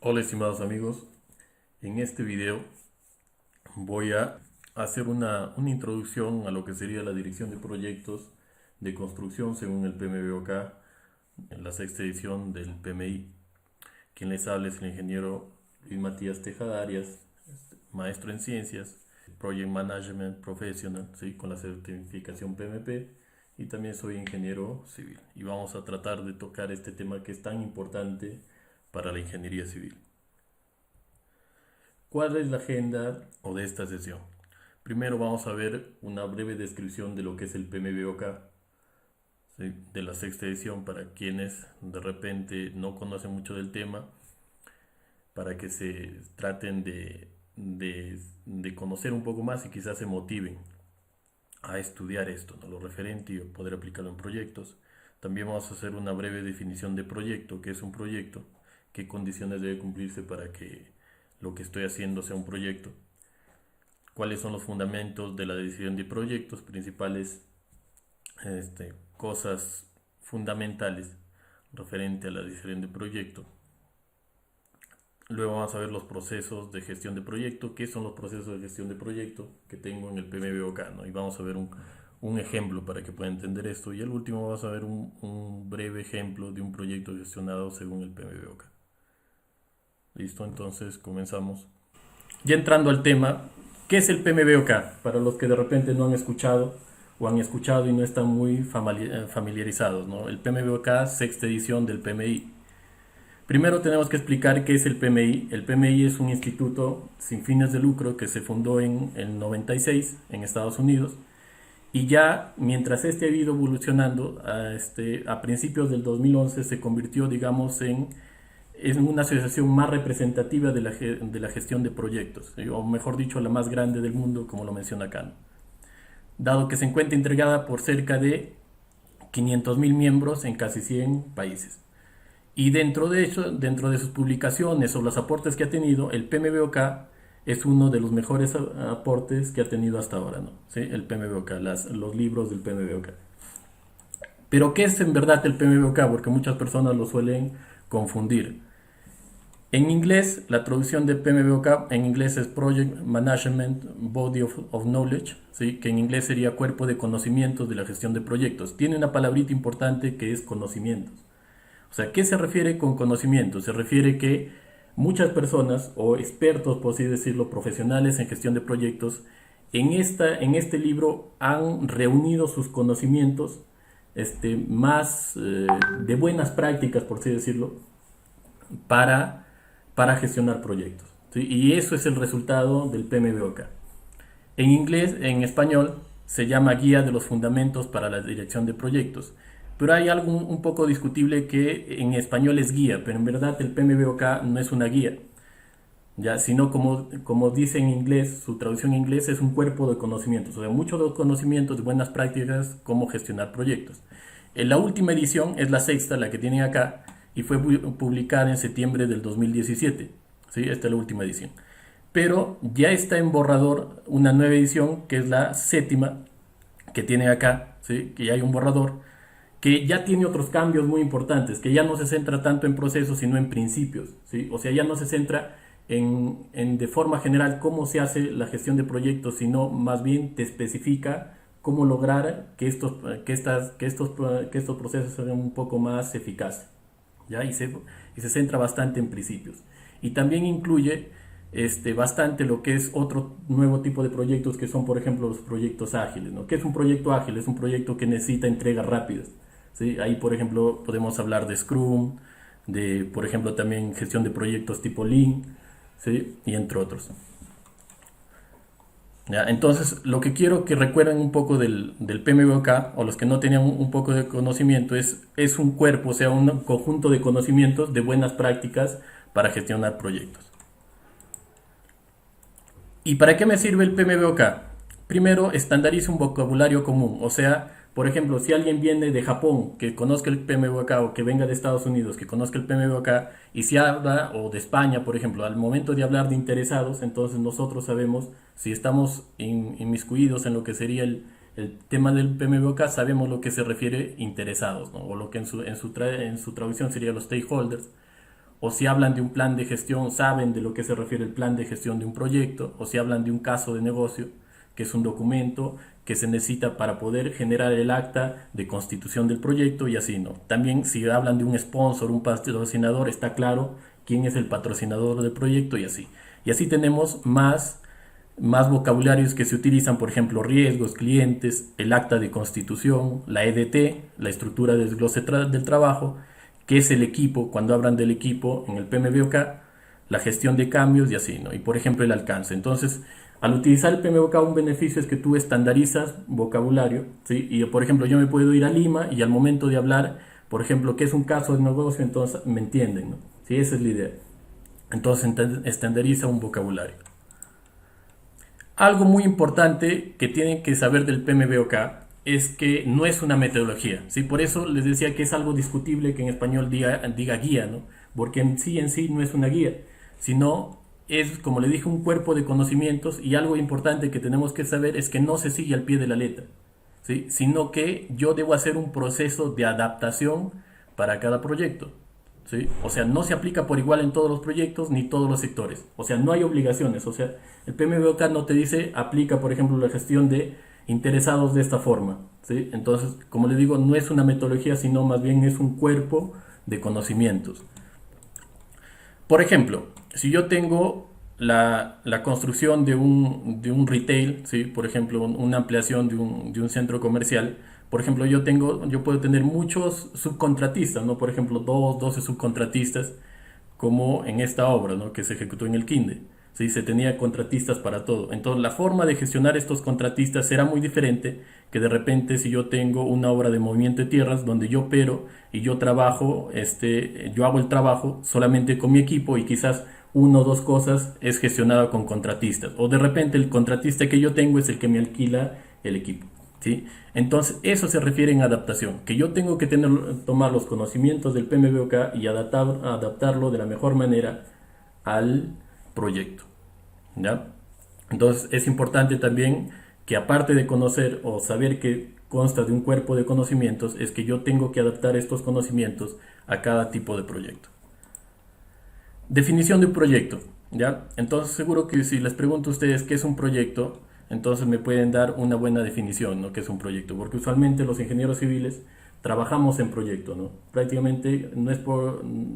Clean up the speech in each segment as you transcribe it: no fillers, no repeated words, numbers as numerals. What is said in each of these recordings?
Hola estimados amigos, en este video voy a hacer una introducción a lo que sería la dirección de proyectos de construcción según el PMBOK, en la sexta edición del PMI. Quien les habla es el ingeniero Luis Matías Tejada Arias, maestro en ciencias, Project Management Professional, ¿sí? Con la certificación PMP, y también soy ingeniero civil. Y vamos a tratar de tocar este tema que es tan importante para la ingeniería civil. ¿Cuál es la agenda o de esta sesión? Primero vamos a ver una breve descripción de lo que es el PMBOK, ¿sí? De la sexta edición, para quienes de repente no conocen mucho del tema, para que se traten de conocer un poco más y quizás se motiven a estudiar esto, ¿no? Lo referente y poder aplicarlo en proyectos. También vamos a hacer una breve definición de proyecto, qué es un proyecto, qué condiciones debe cumplirse para que lo que estoy haciendo sea un proyecto, cuáles son los fundamentos de la decisión de proyectos, principales cosas fundamentales referente a la decisión de proyecto. Luego vamos a ver los procesos de gestión de proyecto, qué son los procesos de gestión de proyecto que tengo en el PMBOK, ¿no? Y vamos a ver un ejemplo para que puedan entender esto. Y al último vamos a ver un breve ejemplo de un proyecto gestionado según el PMBOK. Listo, entonces comenzamos. Ya entrando al tema, ¿qué es el PMBOK? Para los que de repente no han escuchado o han escuchado y no están muy familiarizados, ¿no? El PMBOK, sexta edición del PMI. Primero tenemos que explicar qué es el PMI. El PMI es un instituto sin fines de lucro que se fundó en el 96 en Estados Unidos, y ya mientras este ha ido evolucionando, a principios del 2011 se convirtió, digamos, en una asociación más representativa de la gestión de proyectos, ¿sí? O mejor dicho, la más grande del mundo, como lo menciona acá, ¿no? Dado que se encuentra integrada por cerca de 500.000 miembros en casi 100 países. Y dentro de eso, dentro de sus publicaciones o los aportes que ha tenido, el PMBOK es uno de los mejores aportes que ha tenido hasta ahora, ¿no? ¿Sí? El PMBOK, los libros del PMBOK. Pero ¿qué es en verdad el PMBOK? Porque muchas personas lo suelen confundir. En inglés, la traducción de PMBOK en inglés es Project Management Body of Knowledge, ¿sí? Que en inglés sería cuerpo de conocimientos de la gestión de proyectos. Tiene una palabrita importante que es conocimientos. O sea, ¿qué se refiere con conocimientos? Se refiere que muchas personas o expertos, por así decirlo, profesionales en gestión de proyectos, en este libro han reunido sus conocimientos más de buenas prácticas, por así decirlo, para, para gestionar proyectos, ¿sí? Y eso es el resultado del PMBOK. En inglés, en español, se llama Guía de los Fundamentos para la Dirección de Proyectos. Pero hay algo un poco discutible, que en español es guía, pero en verdad el PMBOK no es una guía, ya, sino como dice en inglés, su traducción en inglés es un cuerpo de conocimientos, o sea, muchos de conocimientos de buenas prácticas, cómo gestionar proyectos. La última edición es la sexta, la que tienen acá, y fue publicada en septiembre del 2017. ¿Sí? Esta es la última edición. Pero ya está en borrador una nueva edición, que es la séptima, que tiene acá, ¿sí? Que ya hay un borrador, que ya tiene otros cambios muy importantes, que ya no se centra tanto en procesos, sino en principios, ¿sí? O sea, ya no se centra en de forma general cómo se hace la gestión de proyectos, sino más bien te especifica cómo lograr que estos procesos sean un poco más eficaces, ¿ya? Y se centra bastante en principios. Y también incluye bastante lo que es otro nuevo tipo de proyectos, que son, por ejemplo, los proyectos ágiles, ¿no? ¿Qué es un proyecto ágil? Es un proyecto que necesita entregas rápidas, ¿sí? Ahí, por ejemplo, podemos hablar de Scrum, por ejemplo, también gestión de proyectos tipo Lean, ¿sí? Y entre otros. ¿Ya? Entonces, lo que quiero que recuerden un poco del PMBOK, o los que no tenían un poco de conocimiento, es un cuerpo, o sea, un conjunto de conocimientos de buenas prácticas para gestionar proyectos. ¿Y para qué me sirve el PMBOK? Primero, estandariza un vocabulario común. O sea, por ejemplo, si alguien viene de Japón que conozca el PMBOK, o que venga de Estados Unidos que conozca el PMBOK, y si habla, o de España, por ejemplo, al momento de hablar de interesados, entonces nosotros sabemos, si estamos inmiscuidos en lo que sería el tema del PMBOK, sabemos lo que se refiere interesados, ¿no? O lo que en su traducción sería los stakeholders, o si hablan de un plan de gestión, saben de lo que se refiere el plan de gestión de un proyecto, o si hablan de un caso de negocio, que es un documento que se necesita para poder generar el acta de constitución del proyecto y así, ¿no? También si hablan de un sponsor, un patrocinador, está claro quién es el patrocinador del proyecto y así. Y así tenemos más vocabularios que se utilizan, por ejemplo, riesgos, clientes, el acta de constitución, la EDT, la estructura de desglose del trabajo, qué es el equipo, cuando hablan del equipo en el PMBOK, la gestión de cambios y así, ¿no? Y por ejemplo el alcance. Entonces, al utilizar el PMBOK, un beneficio es que tú estandarizas vocabulario, ¿sí? Y por ejemplo, yo me puedo ir a Lima y al momento de hablar, por ejemplo, qué es un caso de negocio, entonces me entienden, ¿no? Sí, esa es la idea. Entonces, estandariza un vocabulario. Algo muy importante que tienen que saber del PMBOK es que no es una metodología, ¿sí? Por eso les decía que es algo discutible que en español diga guía, ¿no? Porque en sí no es una guía, sino es, como le dije, un cuerpo de conocimientos, y algo importante que tenemos que saber es que no se sigue al pie de la letra, ¿sí? Sino que yo debo hacer un proceso de adaptación para cada proyecto, ¿sí? O sea, no se aplica por igual en todos los proyectos ni todos los sectores. O sea, no hay obligaciones. O sea, el PMBOK no te dice aplica, por ejemplo, la gestión de interesados de esta forma, ¿sí? Entonces, como les digo, no es una metodología, sino más bien es un cuerpo de conocimientos. Por ejemplo, si yo tengo la construcción de un retail, ¿sí? Por ejemplo, una ampliación de un centro comercial, por ejemplo, yo puedo tener muchos subcontratistas, ¿no? Por ejemplo, 12 subcontratistas, como en esta obra, ¿no? Que se ejecutó en el Quinde. ¿Sí? Se tenía contratistas para todo. Entonces, la forma de gestionar estos contratistas será muy diferente que de repente si yo tengo una obra de movimiento de tierras donde yo opero y yo trabajo, yo hago el trabajo solamente con mi equipo y quizás uno o dos cosas es gestionado con contratistas. O de repente el contratista que yo tengo es el que me alquila el equipo, ¿sí? Entonces, eso se refiere en adaptación, que yo tengo que tomar los conocimientos del PMBOK y adaptarlo de la mejor manera al proyecto, ¿ya? Entonces, es importante también que aparte de conocer o saber que consta de un cuerpo de conocimientos, es que yo tengo que adaptar estos conocimientos a cada tipo de proyecto. Definición de un proyecto, ¿ya? Entonces, seguro que si les pregunto a ustedes qué es un proyecto, entonces me pueden dar una buena definición, ¿no? ¿Qué es un proyecto? Porque usualmente los ingenieros civiles trabajamos en proyecto, ¿no? Prácticamente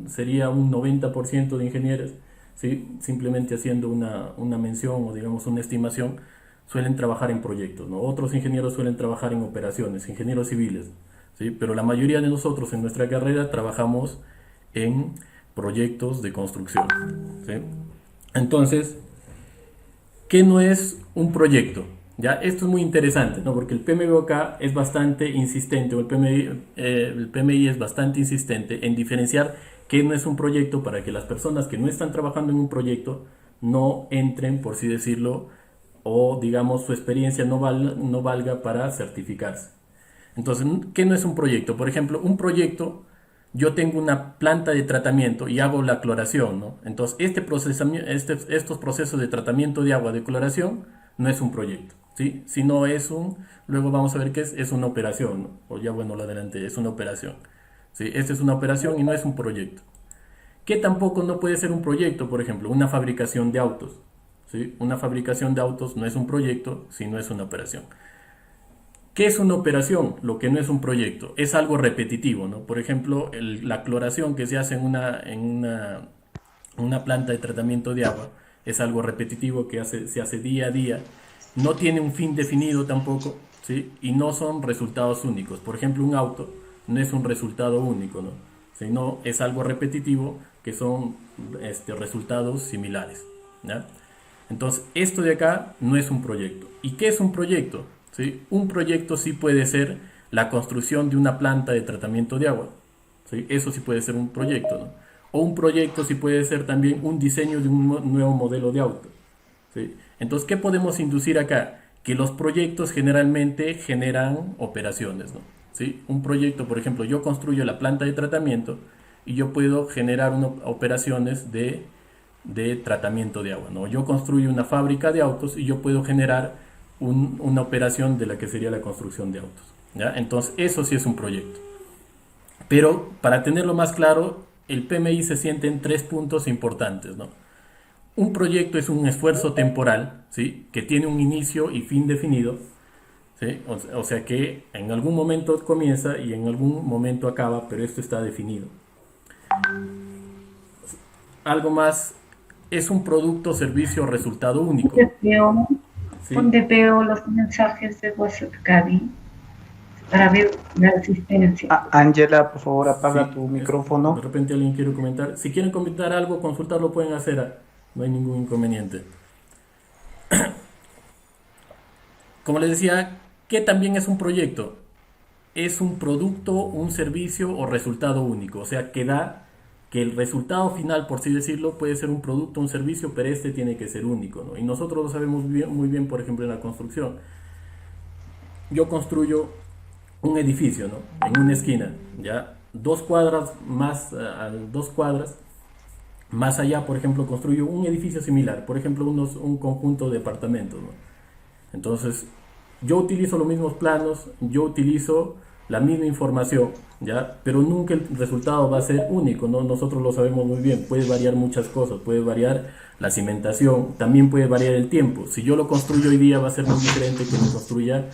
sería un 90% de ingenieros, ¿sí? Simplemente haciendo una mención o digamos una estimación, suelen trabajar en proyectos, ¿no? Otros ingenieros suelen trabajar en operaciones, ingenieros civiles, ¿sí? Pero la mayoría de nosotros en nuestra carrera trabajamos en proyectos de construcción, ¿sí? Entonces, ¿qué no es un proyecto? ¿Ya? Esto es muy interesante, ¿no? Porque el PMBOK es bastante insistente, o el PMI es bastante insistente en diferenciar qué no es un proyecto para que las personas que no están trabajando en un proyecto no entren, por así decirlo, o digamos su experiencia no valga para certificarse. Entonces, ¿qué no es un proyecto? Por ejemplo, un proyecto, yo tengo una planta de tratamiento y hago la cloración, ¿no? Entonces, estos procesos de tratamiento de agua de cloración no es un proyecto, ¿sí? Sino luego vamos a ver qué es una operación, ¿no? O ya bueno, lo adelanté, es una operación, ¿sí? Esta es una operación y no es un proyecto. ¿Qué tampoco no puede ser un proyecto? Por ejemplo, una fabricación de autos, ¿sí? Una fabricación de autos no es un proyecto, sino es una operación. ¿Qué es una operación? Lo que no es un proyecto. Es algo repetitivo, ¿no? Por ejemplo, la cloración que se hace en una planta de tratamiento de agua es algo repetitivo que se hace día a día. No tiene un fin definido tampoco, ¿sí? Y no son resultados únicos. Por ejemplo, un auto no es un resultado único, ¿no? Sino es algo repetitivo que son resultados similares, ¿ya? Entonces, esto de acá no es un proyecto. ¿Y qué es un proyecto? ¿Sí? Un proyecto sí puede ser la construcción de una planta de tratamiento de agua, ¿sí? Eso sí puede ser un proyecto, ¿no? O un proyecto sí puede ser también un diseño de un nuevo modelo de auto, ¿sí? Entonces, ¿qué podemos inducir acá? Que los proyectos generalmente generan operaciones, ¿no? ¿Sí? Un proyecto, por ejemplo, yo construyo la planta de tratamiento y yo puedo generar operaciones de tratamiento de agua, ¿no? Yo construyo una fábrica de autos y yo puedo generar una operación de la que sería la construcción de autos, ¿ya? Entonces, eso sí es un proyecto. Pero para tenerlo más claro, el PMI se siente en 3 puntos importantes, ¿no? Un proyecto es un esfuerzo temporal, ¿sí? Que tiene un inicio y fin definido, ¿sí? O sea que en algún momento comienza y en algún momento acaba, pero esto está definido. Algo más, es un producto, servicio o resultado único, ¿sí? ¿Dónde veo los mensajes de WhatsApp, Gaby? Para ver la asistencia. Ángela, por favor, apaga Sí, tu de micrófono. repente alguien quiere comentar. Si quieren comentar algo, consultarlo pueden hacer, no hay ningún inconveniente. Como les decía, ¿qué también es un proyecto? Es un producto, un servicio o resultado único. O sea, que el resultado final, por así decirlo, puede ser un producto, un servicio, pero este tiene que ser único, ¿no? Y nosotros lo sabemos muy bien, por ejemplo, en la construcción. Yo construyo un edificio, ¿no? En una esquina, ¿ya? 2 cuadras más, 2 cuadras más allá, por ejemplo, construyo un edificio similar, por ejemplo, un conjunto de departamentos, ¿no? Entonces, yo utilizo los mismos planos, yo utilizo la misma información, ¿ya? Pero nunca el resultado va a ser único, ¿no? Nosotros lo sabemos muy bien, puede variar muchas cosas, puede variar la cimentación, también puede variar el tiempo. Si yo lo construyo hoy día va a ser muy diferente que lo construya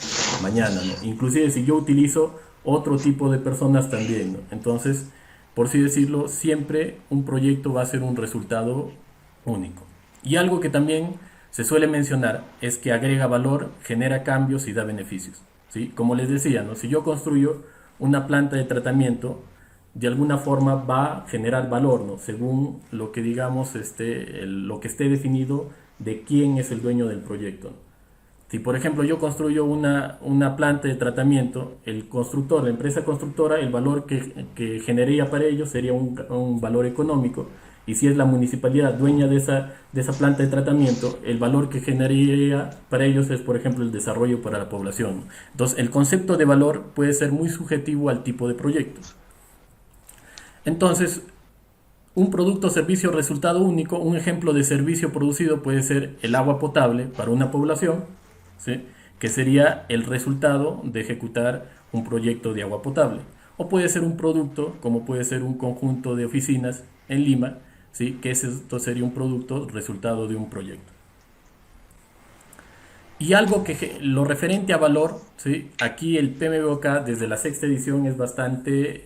mañana, ¿no? Inclusive si yo utilizo otro tipo de personas también, ¿no? Entonces, por así decirlo, siempre un proyecto va a ser un resultado único. Y algo que también se suele mencionar es que agrega valor, genera cambios y da beneficios, ¿sí? Como les decía, ¿no? Si yo construyo una planta de tratamiento, de alguna forma va a generar valor, ¿no? Según lo que digamos, lo que esté definido de quién es el dueño del proyecto, ¿no? Si por ejemplo yo construyo una planta de tratamiento, el constructor, la empresa constructora, el valor que generaría para ellos sería un valor económico. Y si es la municipalidad dueña de esa planta de tratamiento, el valor que generaría para ellos es, por ejemplo, el desarrollo para la población. Entonces, el concepto de valor puede ser muy subjetivo al tipo de proyectos. Entonces, un producto, servicio, resultado único, un ejemplo de servicio producido puede ser el agua potable para una población, ¿sí? Que sería el resultado de ejecutar un proyecto de agua potable. O puede ser un producto, como puede ser un conjunto de oficinas en Lima, ¿sí? Que esto sería un producto resultado de un proyecto. Y algo que lo referente a valor, ¿sí? Aquí el PMBOK desde la sexta edición es bastante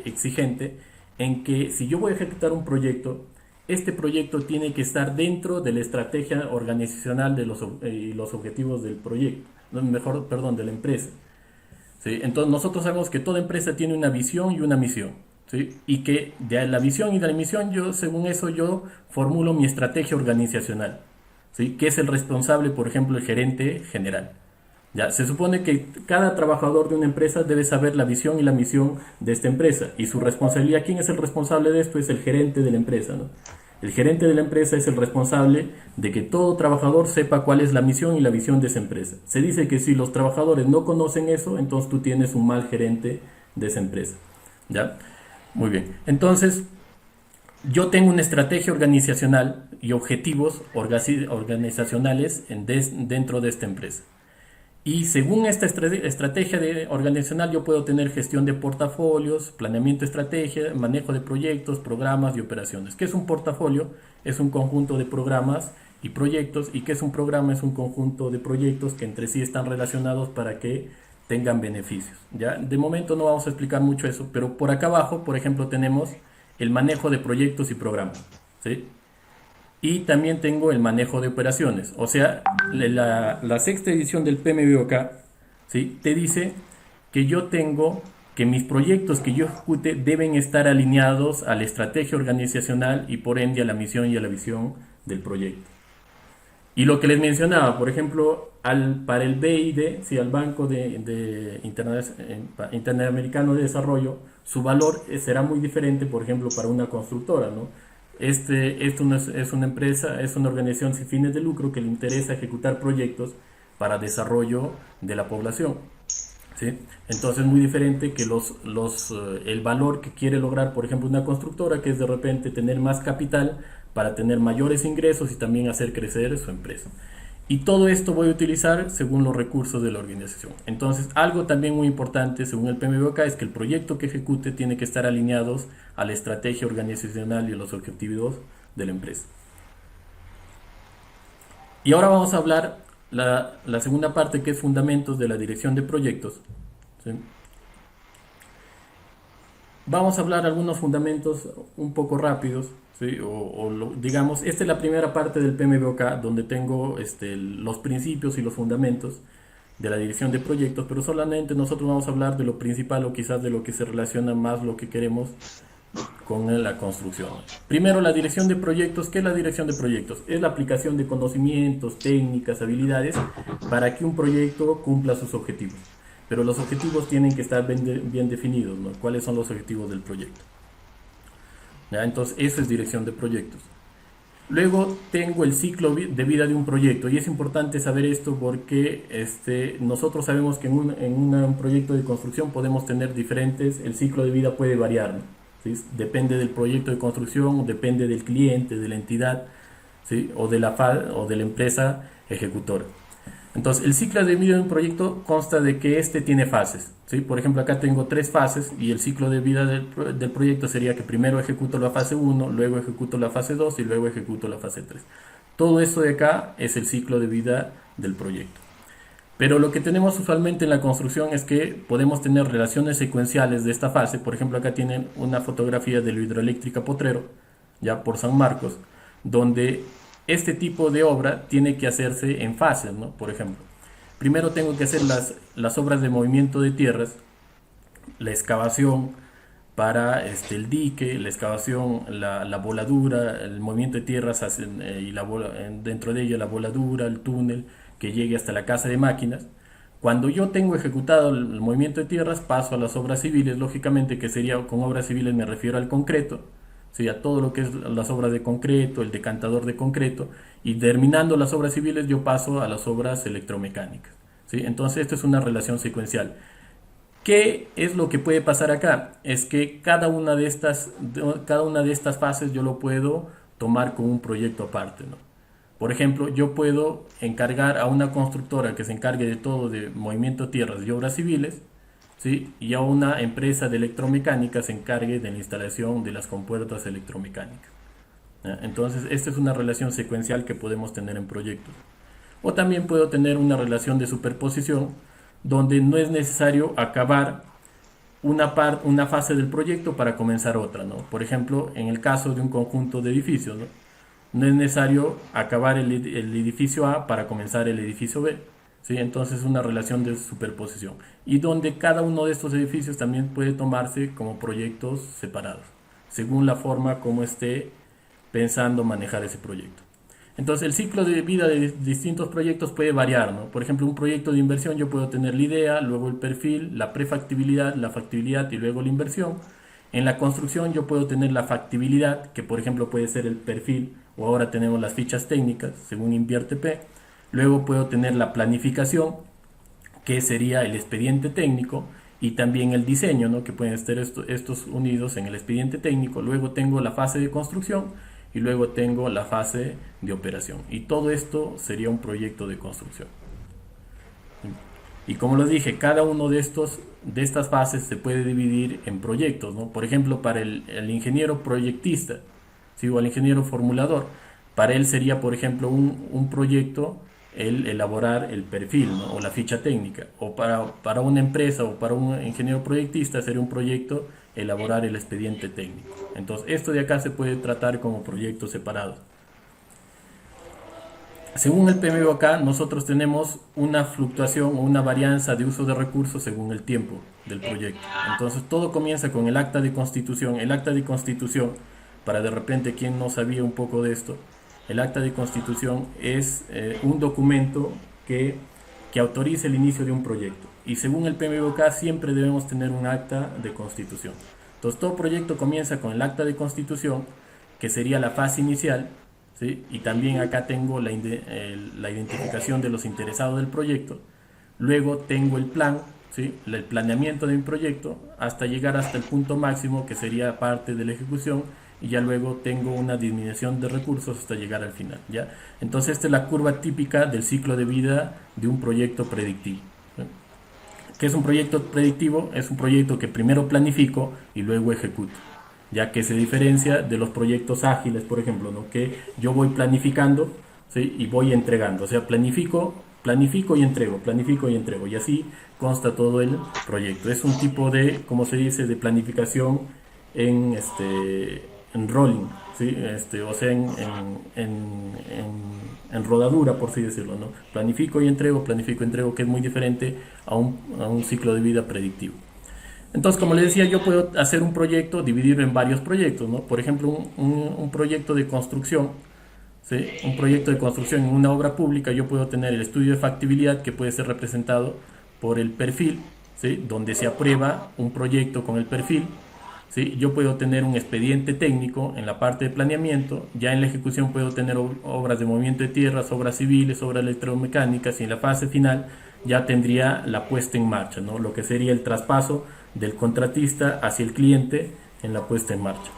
exigente en que si yo voy a ejecutar un proyecto, este proyecto tiene que estar dentro de la estrategia organizacional de los objetivos del proyecto, mejor, perdón, de la empresa, ¿sí? Entonces nosotros sabemos que toda empresa tiene una visión y una misión, ¿sí? Y que de la visión y de la misión, según eso, yo formulo mi estrategia organizacional, ¿sí? Que es el responsable, por ejemplo, el gerente general. Ya, se supone que cada trabajador de una empresa debe saber la visión y la misión de esta empresa y su responsabilidad. ¿Quién es el responsable de esto? Es el gerente de la empresa, ¿no? El gerente de la empresa es el responsable de que todo trabajador sepa cuál es la misión y la visión de esa empresa. Se dice que si los trabajadores no conocen eso, entonces tú tienes un mal gerente de esa empresa, ¿ya? Muy bien. Entonces, yo tengo una estrategia organizacional y objetivos organizacionales dentro de esta empresa. Y según esta estrategia organizacional yo puedo tener gestión de portafolios, planeamiento de estrategia, manejo de proyectos, programas y operaciones. ¿Qué es un portafolio? Es un conjunto de programas y proyectos. ¿Y qué es un programa? Es un conjunto de proyectos que entre sí están relacionados para que tengan beneficios, ¿ya? De momento no vamos a explicar mucho eso, pero por acá abajo, por ejemplo, tenemos el manejo de proyectos y programas, ¿sí? Y también tengo el manejo de operaciones. O sea, la sexta edición del PMBOK, ¿sí? Te dice que yo tengo que mis proyectos que yo ejecute deben estar alineados a la estrategia organizacional y por ende a la misión y a la visión del proyecto. Y lo que les mencionaba, por ejemplo, para el BID, ¿sí? Al Banco Interamericano de Desarrollo, su valor será muy diferente, por ejemplo, para una constructora, ¿no? Esto no es una empresa, es una organización sin fines de lucro que le interesa ejecutar proyectos para desarrollo de la población, ¿sí? Entonces es muy diferente que el valor que quiere lograr, por ejemplo, una constructora, que es de repente tener más capital para tener mayores ingresos y también hacer crecer su empresa. Y todo esto voy a utilizar según los recursos de la organización. Entonces, algo también muy importante según el PMBOK es que el proyecto que ejecute tiene que estar alineado a la estrategia organizacional y a los objetivos de la empresa. Y ahora vamos a hablar la segunda parte, que es fundamentos de la dirección de proyectos. ¿Sí? Vamos a hablar algunos fundamentos un poco rápidos, ¿sí? Digamos, esta es la primera parte del PMBOK, donde tengo los principios y los fundamentos de la dirección de proyectos, pero solamente nosotros vamos a hablar de lo principal o quizás de lo que se relaciona más lo que queremos con la construcción. Primero, la dirección de proyectos. ¿Qué es la dirección de proyectos? Es la aplicación de conocimientos, técnicas, habilidades para que un proyecto cumpla sus objetivos. Pero los objetivos tienen que estar bien definidos, ¿no? ¿Cuáles son los objetivos del proyecto? ¿Ya? Entonces, eso es dirección de proyectos. Luego tengo el ciclo de vida de un proyecto, y es importante saber esto porque nosotros sabemos que en un proyecto de construcción podemos tener diferentes, el ciclo de vida puede variar, ¿no? ¿Sí? Depende del proyecto de construcción, depende del cliente, de la entidad, ¿sí? o de la empresa ejecutora. Entonces, el ciclo de vida de un proyecto consta de que tiene fases, ¿sí? Por ejemplo, acá tengo 3 fases y el ciclo de vida del proyecto sería que primero ejecuto la fase 1, luego ejecuto la fase 2 y luego ejecuto la fase 3. Todo esto de acá es el ciclo de vida del proyecto. Pero lo que tenemos usualmente en la construcción es que podemos tener relaciones secuenciales de esta fase. Por ejemplo, acá tienen una fotografía de la hidroeléctrica Potrero, ya por San Marcos, donde este tipo de obra tiene que hacerse en fases, ¿no? Por ejemplo, primero tengo que hacer las obras de movimiento de tierras, la excavación para el dique, la excavación, la voladura, el movimiento de tierras y dentro de ella la voladura, el túnel que llegue hasta la casa de máquinas. Cuando yo tengo ejecutado el movimiento de tierras, paso a las obras civiles, lógicamente que sería, con obras civiles me refiero al concreto, ¿sí? A todo lo que es las obras de concreto, el decantador de concreto, y terminando las obras civiles yo paso a las obras electromecánicas, ¿sí? Entonces esto es una relación secuencial. ¿Qué es lo que puede pasar acá? Es que cada una de estas fases yo lo puedo tomar como un proyecto aparte, ¿no? Por ejemplo, yo puedo encargar a una constructora que se encargue de todo, de movimiento de tierras y obras civiles, ¿sí? Y a una empresa de electromecánica se encargue de la instalación de las compuertas electromecánicas, ¿ya? Entonces, esta es una relación secuencial que podemos tener en proyectos. O también puedo tener una relación de superposición, donde no es necesario acabar una fase del proyecto para comenzar otra, ¿no? Por ejemplo, en el caso de un conjunto de edificios, ¿no? No es necesario acabar el edificio A para comenzar el edificio B, ¿sí? Entonces es una relación de superposición, y donde cada uno de estos edificios también puede tomarse como proyectos separados, según la forma como esté pensando manejar ese proyecto. Entonces el ciclo de vida de distintos proyectos puede variar, ¿no? Por ejemplo, un proyecto de inversión yo puedo tener la idea, luego el perfil, la prefactibilidad, la factibilidad y luego la inversión. En la construcción yo puedo tener la factibilidad, que por ejemplo puede ser el perfil, o ahora tenemos las fichas técnicas, según InvierTP. Luego puedo tener la planificación, que sería el expediente técnico, y también el diseño, ¿no? Que pueden estar estos unidos en el expediente técnico. Luego tengo la fase de construcción y luego tengo la fase de operación. Y todo esto sería un proyecto de construcción. Y como les dije, cada uno de estas fases se puede dividir en proyectos, ¿no? Por ejemplo, para el ingeniero proyectista, ¿sí? O el ingeniero formulador, para él sería, por ejemplo, un proyecto el elaborar el perfil, ¿no? O la ficha técnica. O para una empresa o para un ingeniero proyectista sería un proyecto elaborar el expediente técnico. Entonces, esto de acá se puede tratar como proyectos separados. Según el PMBOK, nosotros tenemos una fluctuación o una varianza de uso de recursos según el tiempo del proyecto. Entonces, todo comienza con el acta de constitución. El acta de constitución, para de repente quien no sabía un poco de esto, el acta de constitución es un documento que autoriza el inicio de un proyecto. Y según el PMBOK, siempre debemos tener un acta de constitución. Entonces, todo proyecto comienza con el acta de constitución, que sería la fase inicial, ¿sí? Y también acá tengo la identificación de los interesados del proyecto. Luego tengo el plan, ¿sí? El planeamiento de mi proyecto hasta llegar hasta el punto máximo, que sería parte de la ejecución, y ya luego tengo una disminución de recursos hasta llegar al final, ¿ya? Entonces esta es la curva típica del ciclo de vida de un proyecto predictivo. ¿Qué es un proyecto predictivo? Es un proyecto que primero planifico y luego ejecuto, ya que se diferencia de los proyectos ágiles, por ejemplo, ¿no? Que yo voy planificando, ¿sí? Y voy entregando, o sea, planifico y entrego, y así consta todo el proyecto. Es un tipo de, como se dice, de planificación en rolling, ¿sí? O sea, en rodadura, por así decirlo, ¿no? Planifico y entrego, que es muy diferente a un ciclo de vida predictivo. Entonces, como les decía, yo puedo hacer un proyecto, dividirlo en varios proyectos, ¿no? Por ejemplo, un proyecto de construcción, ¿sí? Un proyecto de construcción en una obra pública, yo puedo tener el estudio de factibilidad, que puede ser representado por el perfil, ¿sí? Donde se aprueba un proyecto con el perfil, ¿sí? Yo puedo tener un expediente técnico en la parte de planeamiento, ya en la ejecución puedo tener obras de movimiento de tierras, obras civiles, obras electromecánicas, y en la fase final ya tendría la puesta en marcha, ¿no? Lo que sería el traspaso del contratista hacia el cliente en la puesta en marcha.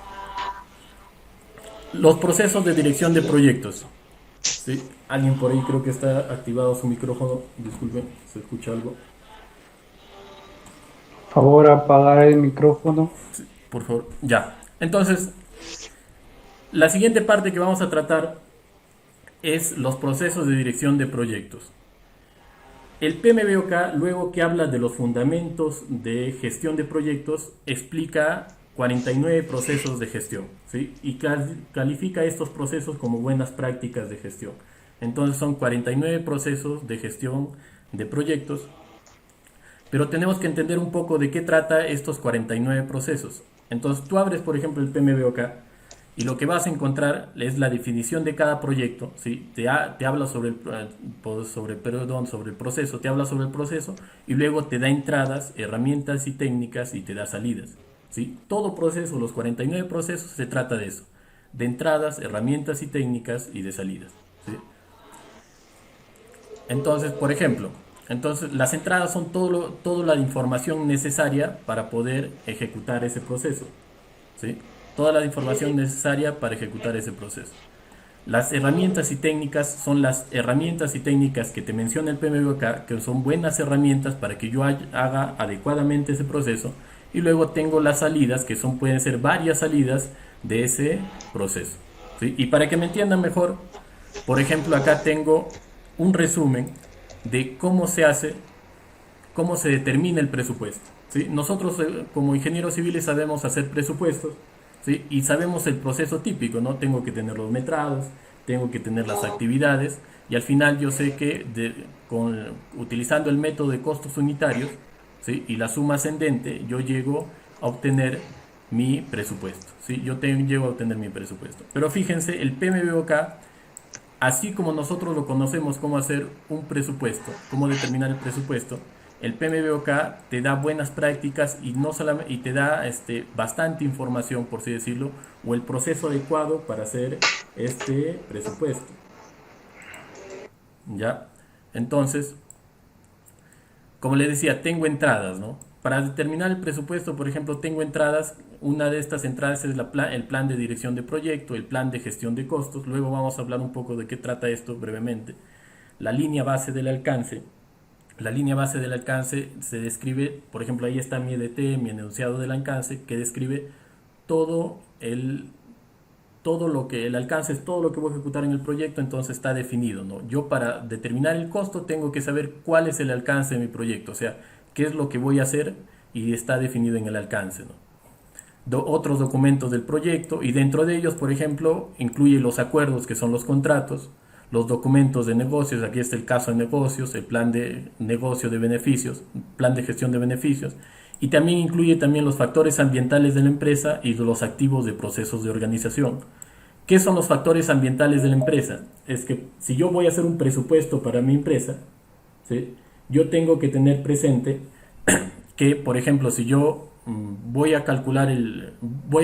Los procesos de dirección de proyectos. ¿Sí? Alguien por ahí creo que está activado su micrófono. Disculpen, ¿se escucha algo? Favor, apagar el micrófono. Sí, por favor, ya. Entonces, la siguiente parte que vamos a tratar es los procesos de dirección de proyectos. El PMBOK, luego que habla de los fundamentos de gestión de proyectos, explica 49 procesos de gestión, ¿sí? Y califica estos procesos como buenas prácticas de gestión. Entonces son 49 procesos de gestión de proyectos, pero tenemos que entender un poco de qué trata estos 49 procesos. Entonces tú abres, por ejemplo, el PMBOK, y lo que vas a encontrar es la definición de cada proyecto, ¿sí? Te habla sobre el proceso, te habla sobre el proceso, y luego te da entradas, herramientas y técnicas, y te da salidas, ¿sí? Todo proceso, los 49 procesos, se trata de eso, de entradas, herramientas y técnicas, y de salidas, ¿sí? Entonces, por ejemplo, las entradas son toda la información necesaria para poder ejecutar ese proceso, ¿sí? Toda la información necesaria para ejecutar ese proceso. Las herramientas y técnicas son las herramientas y técnicas que te menciona el PMBOK, que son buenas herramientas para que yo haga adecuadamente ese proceso. Y luego tengo las salidas, que pueden ser varias salidas de ese proceso, ¿sí? Y para que me entiendan mejor, por ejemplo, acá tengo un resumen de cómo se determina el presupuesto, ¿sí? Nosotros como ingenieros civiles sabemos hacer presupuestos, ¿sí? Y sabemos el proceso típico, ¿no? Tengo que tener los metrados, tengo que tener las actividades, y al final yo sé que utilizando el método de costos unitarios, ¿sí? Y la suma ascendente, yo llego a obtener mi presupuesto, ¿sí? Llego a obtener mi presupuesto. Pero fíjense, el PMBOK, así como nosotros lo conocemos cómo hacer un presupuesto, cómo determinar el presupuesto, el PMBOK te da buenas prácticas y no solamente, y te da bastante información, por así decirlo, o el proceso adecuado para hacer este presupuesto. ¿Ya? Entonces, como les decía, tengo entradas, ¿no? Para determinar el presupuesto, por ejemplo, tengo entradas. Una de estas entradas es el plan de dirección de proyecto, el plan de gestión de costos. Luego vamos a hablar un poco de qué trata esto brevemente. La línea base del alcance. La línea base del alcance se describe, por ejemplo, ahí está mi EDT, mi enunciado del alcance, que describe todo lo que el alcance es todo lo que voy a ejecutar en el proyecto. Entonces está definido, ¿no? Yo, para determinar el costo, tengo que saber cuál es el alcance de mi proyecto, o sea, qué es lo que voy a hacer, y está definido en el alcance, ¿no? Otros documentos del proyecto, y dentro de ellos, por ejemplo, incluye los acuerdos, que son los contratos, los documentos de negocios. Aquí está el caso de negocios, el plan de negocio de beneficios, plan de gestión de beneficios, y también incluye los factores ambientales de la empresa y los activos de procesos de organización. ¿Qué son los factores ambientales de la empresa? Es que si yo voy a hacer un presupuesto para mi empresa, ¿sí? Yo tengo que tener presente que, por ejemplo, si yo voy a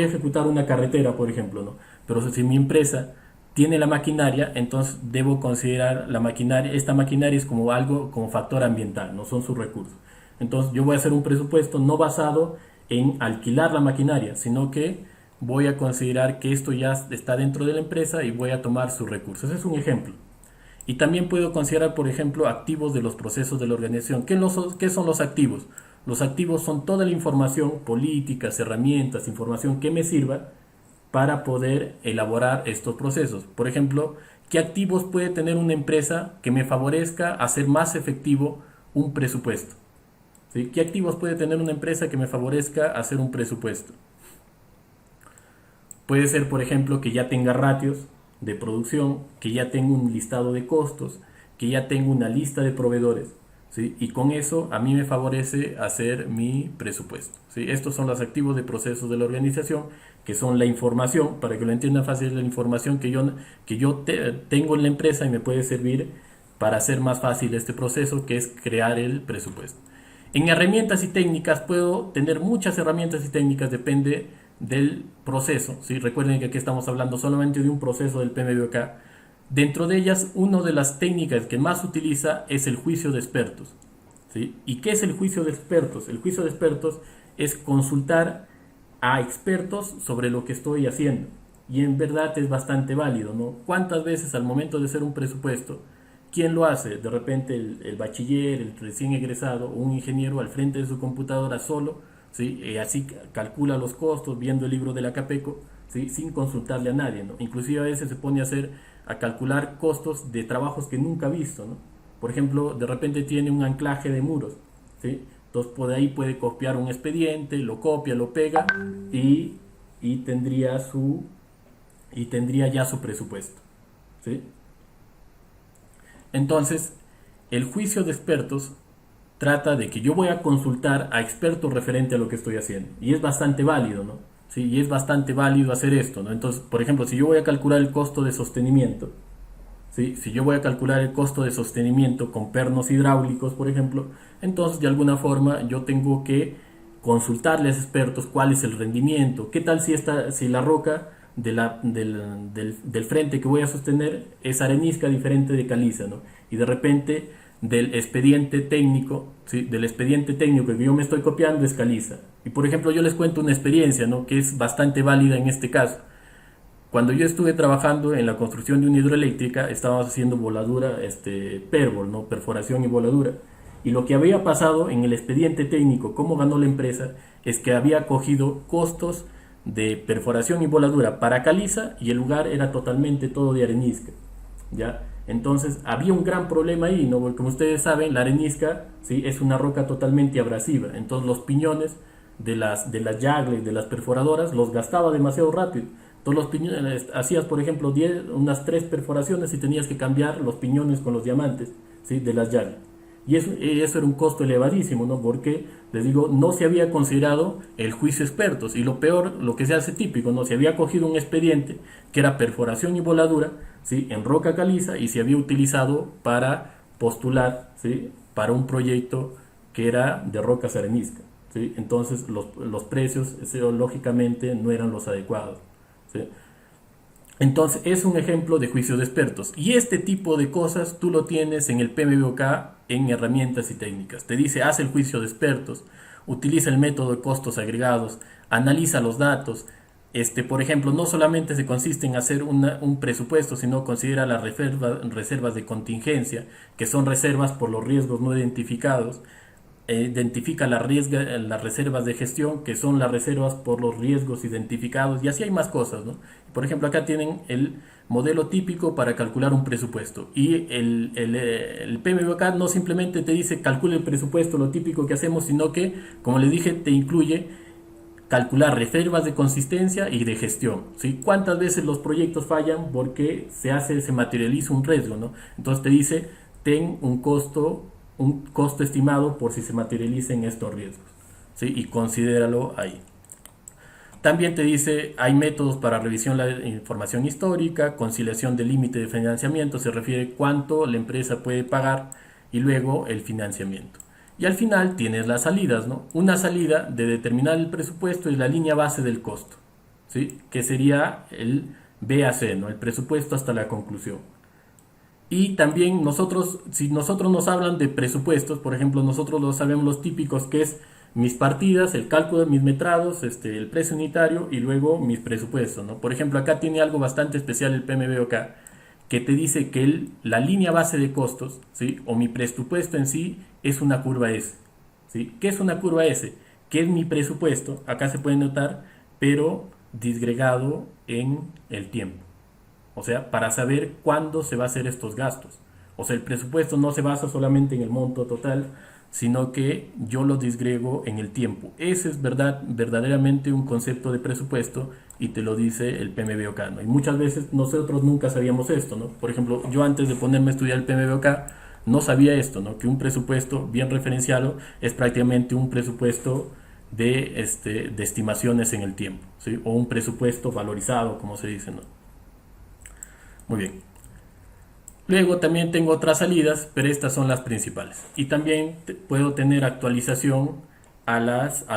ejecutar una carretera, por ejemplo, ¿no? Pero si mi empresa tiene la maquinaria, entonces debo considerar esta maquinaria es como factor ambiental, no son sus recursos. Entonces yo voy a hacer un presupuesto no basado en alquilar la maquinaria, sino que voy a considerar que esto ya está dentro de la empresa y voy a tomar sus recursos. Ese es un ejemplo. Y también puedo considerar, por ejemplo, activos de los procesos de la organización. ¿Qué son los activos? Los activos son toda la información, políticas, herramientas, información que me sirva para poder elaborar estos procesos. Por ejemplo, ¿qué activos puede tener una empresa que me favorezca hacer más efectivo un presupuesto? ¿Sí? ¿Qué activos puede tener una empresa que me favorezca hacer un presupuesto? Puede ser, por ejemplo, que ya tenga ratios de producción, que ya tenga un listado de costos, que ya tenga una lista de proveedores, ¿sí? Y con eso a mí me favorece hacer mi presupuesto, ¿sí? Estos son los activos de procesos de la organización, que son la información, para que lo entiendan fácil, la información que yo tengo en la empresa y me puede servir para hacer más fácil este proceso, que es crear el presupuesto. En herramientas y técnicas puedo tener muchas herramientas y técnicas, depende del proceso, ¿sí? Recuerden que aquí estamos hablando solamente de un proceso del PMBOK. Dentro de ellas, una de las técnicas que más se utiliza es el juicio de expertos, ¿sí? ¿Y qué es el juicio de expertos? El juicio de expertos es consultar a expertos sobre lo que estoy haciendo, y en verdad es bastante válido, ¿no? ¿Cuántas veces al momento de hacer un presupuesto, quién lo hace? De repente el bachiller, el recién egresado, o un ingeniero al frente de su computadora solo, ¿sí? Así calcula los costos viendo el libro de la Capeco, ¿sí? Sin consultarle a nadie, ¿no? Inclusive a veces se pone a calcular costos de trabajos que nunca ha visto, ¿no? Por ejemplo, de repente tiene un anclaje de muros, ¿sí? Entonces por ahí puede copiar un expediente, lo copia, lo pega y tendría ya su presupuesto, ¿sí? Entonces, el juicio de expertos trata de que yo voy a consultar a expertos referente a lo que estoy haciendo. Y es bastante válido, ¿no? Sí, y es bastante válido hacer esto, ¿no? Entonces, por ejemplo, si yo voy a calcular el costo de sostenimiento, ¿sí? Si yo voy a calcular el costo de sostenimiento con pernos hidráulicos, por ejemplo, entonces de alguna forma yo tengo que consultarle a los expertos cuál es el rendimiento, qué tal si la roca del frente que voy a sostener es arenisca diferente de caliza, ¿no? Y de repente del expediente técnico, ¿sí? Del expediente técnico que yo me estoy copiando es caliza. Y por ejemplo yo les cuento una experiencia, ¿no? Que es bastante válida en este caso. Cuando yo estuve trabajando en la construcción de una hidroeléctrica, estábamos haciendo voladura, PERBOL, ¿no? Perforación y voladura. Y lo que había pasado en el expediente técnico, cómo ganó la empresa, es que había cogido costos de perforación y voladura para caliza y el lugar era totalmente todo de arenisca, ¿ya? Entonces había un gran problema ahí, ¿no? Porque como ustedes saben, la arenisca, ¿sí? Es una roca totalmente abrasiva, entonces los piñones de las yagles, de las perforadoras, los gastaba demasiado rápido. Entonces los piñones, hacías por ejemplo unas 3 perforaciones y tenías que cambiar los piñones con los diamantes, ¿sí? De las yagles. Y eso era un costo elevadísimo, ¿no? Porque, les digo, no se había considerado el juicio expertos. Y lo peor, lo que se hace típico, ¿no? Se había cogido un expediente que era perforación y voladura, ¿sí? En roca caliza, y se había utilizado para postular, ¿sí? Para un proyecto que era de rocas arenisca, ¿sí? Entonces los precios, lógicamente, no eran los adecuados, ¿sí? Entonces es un ejemplo de juicio de expertos, y este tipo de cosas tú lo tienes en el PMBOK en herramientas y técnicas. Te dice, haz el juicio de expertos, utiliza el método de costos agregados, analiza los datos. Por ejemplo, no solamente se consiste en hacer un presupuesto, sino considera las reservas de contingencia, que son reservas por los riesgos no identificados. Identifica las reservas de gestión, que son las reservas por los riesgos identificados, y así hay más cosas, ¿no? Por ejemplo, acá tienen el modelo típico para calcular un presupuesto, y el PMBOK no simplemente te dice calcula el presupuesto, lo típico que hacemos, sino que, como les dije, te incluye calcular reservas de consistencia y de gestión, ¿sí? ¿Cuántas veces los proyectos fallan porque se materializa un riesgo, ¿no? Entonces te dice, ten un costo estimado por si se materialicen estos riesgos, ¿sí? Y considéralo ahí. También te dice, hay métodos para revisión de la información histórica, conciliación del límite de financiamiento, se refiere cuánto la empresa puede pagar, y luego el financiamiento. Y al final tienes las salidas, ¿no? Una salida de determinar el presupuesto es la línea base del costo, ¿sí? Que sería el BAC, ¿no? El presupuesto hasta la conclusión. Y también si nosotros nos hablan de presupuestos, por ejemplo, nosotros lo sabemos los típicos, que es mis partidas, el cálculo de mis metrados, el precio unitario y luego mis presupuestos, ¿no? Por ejemplo, acá tiene algo bastante especial el PMBOK, que te dice que la línea base de costos, ¿sí? O mi presupuesto en sí es una curva S, ¿sí? ¿Qué es una curva S? ¿Qué es mi presupuesto? Acá se puede notar, pero disgregado en el tiempo. O sea, para saber cuándo se va a hacer estos gastos. O sea, el presupuesto no se basa solamente en el monto total, sino que yo lo disgrego en el tiempo. Ese es verdaderamente un concepto de presupuesto y te lo dice el PMBOK, ¿no? Y muchas veces nosotros nunca sabíamos esto, ¿no? Por ejemplo, yo antes de ponerme a estudiar el PMBOK no sabía esto, ¿no? Que un presupuesto bien referenciado es prácticamente un presupuesto de estimaciones en el tiempo, ¿sí? O un presupuesto valorizado, como se dice, ¿no? Muy bien. Luego también tengo otras salidas, pero estas son las principales. Y también puedo tener actualización a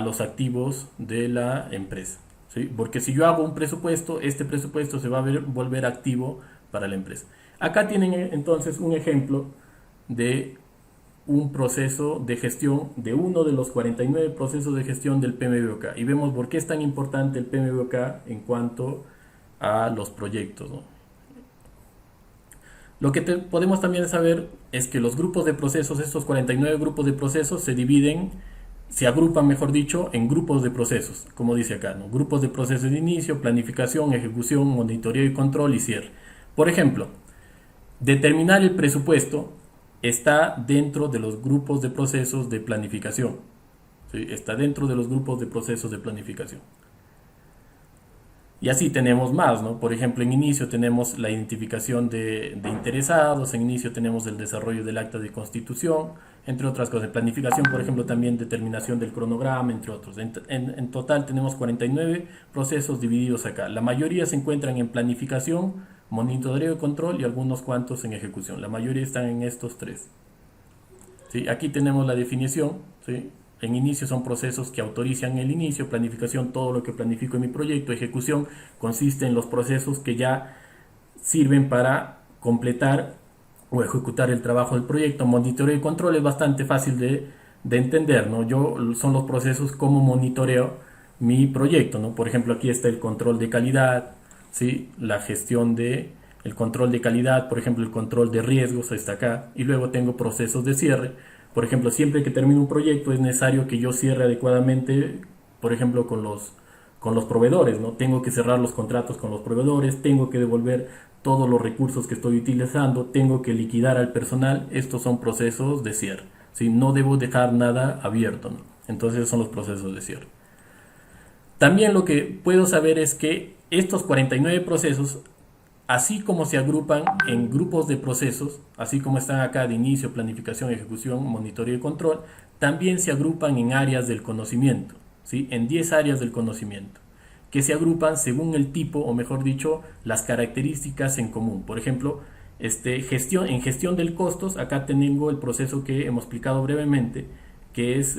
los activos de la empresa, ¿sí? Porque si yo hago un presupuesto, este presupuesto se va a volver activo para la empresa. Acá tienen entonces un ejemplo de un proceso de gestión, de uno de los 49 procesos de gestión del PMBOK. Y vemos por qué es tan importante el PMBOK en cuanto a los proyectos, ¿no? Lo que podemos también saber es que los grupos de procesos, estos 49 grupos de procesos, se agrupan, mejor dicho, en grupos de procesos, como dice acá, ¿no? Grupos de procesos de inicio, planificación, ejecución, monitoreo y control y cierre. Por ejemplo, determinar el presupuesto está dentro de los grupos de procesos de planificación, ¿sí? Está dentro de los grupos de procesos de planificación. Y así tenemos más, ¿no? Por ejemplo, en inicio tenemos la identificación de interesados, en inicio tenemos el desarrollo del acta de constitución, entre otras cosas. En planificación, por ejemplo, también determinación del cronograma, entre otros. En total tenemos 49 procesos divididos acá. La mayoría se encuentran en planificación, monitoreo y control y algunos cuantos en ejecución. La mayoría están en estos tres, ¿sí? Aquí tenemos la definición, ¿sí? En inicio son procesos que autorizan el inicio, planificación, todo lo que planifico en mi proyecto, ejecución consiste en los procesos que ya sirven para completar o ejecutar el trabajo del proyecto. Monitoreo y control es bastante fácil de entender, ¿no? Son los procesos como monitoreo mi proyecto, ¿no? Por ejemplo, aquí está el control de calidad, ¿sí? La gestión de el control de calidad, por ejemplo, el control de riesgos está acá, y luego tengo procesos de cierre. Por ejemplo, siempre que termino un proyecto es necesario que yo cierre adecuadamente, por ejemplo, con los proveedores, ¿no? Tengo que cerrar los contratos con los proveedores, tengo que devolver todos los recursos que estoy utilizando, tengo que liquidar al personal. Estos son procesos de cierre, ¿sí? No debo dejar nada abierto, ¿no? Entonces esos son los procesos de cierre. También lo que puedo saber es que estos 49 procesos, así como se agrupan en grupos de procesos, así como están acá de inicio, planificación, ejecución, monitoreo y control, también se agrupan en áreas del conocimiento, ¿sí? En 10 áreas del conocimiento, que se agrupan según el tipo, o mejor dicho, las características en común. Por ejemplo, en gestión del costos, acá tengo el proceso que hemos explicado brevemente, que es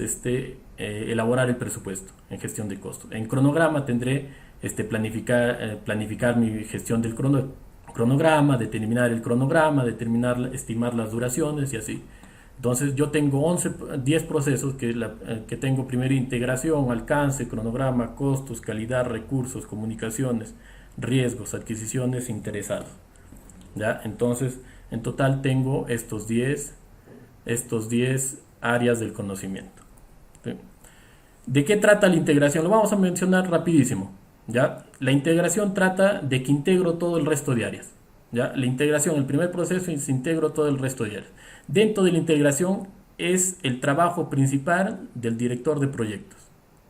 elaborar el presupuesto en gestión de costos. En cronograma tendré planificar mi gestión del cronograma, determinar el cronograma, estimar las duraciones y así. Entonces yo tengo 10 procesos que tengo: primero integración, alcance, cronograma, costos, calidad, recursos, comunicaciones, riesgos, adquisiciones, interesados. ¿Ya? Entonces en total tengo estos 10 áreas del conocimiento. ¿Sí? ¿De qué trata la integración? Lo vamos a mencionar rapidísimo. ¿Ya? La integración trata de que integro todo el resto de áreas. ¿Ya? La integración, el primer proceso es integro todo el resto de áreas. Dentro de la integración es el trabajo principal del director de proyectos.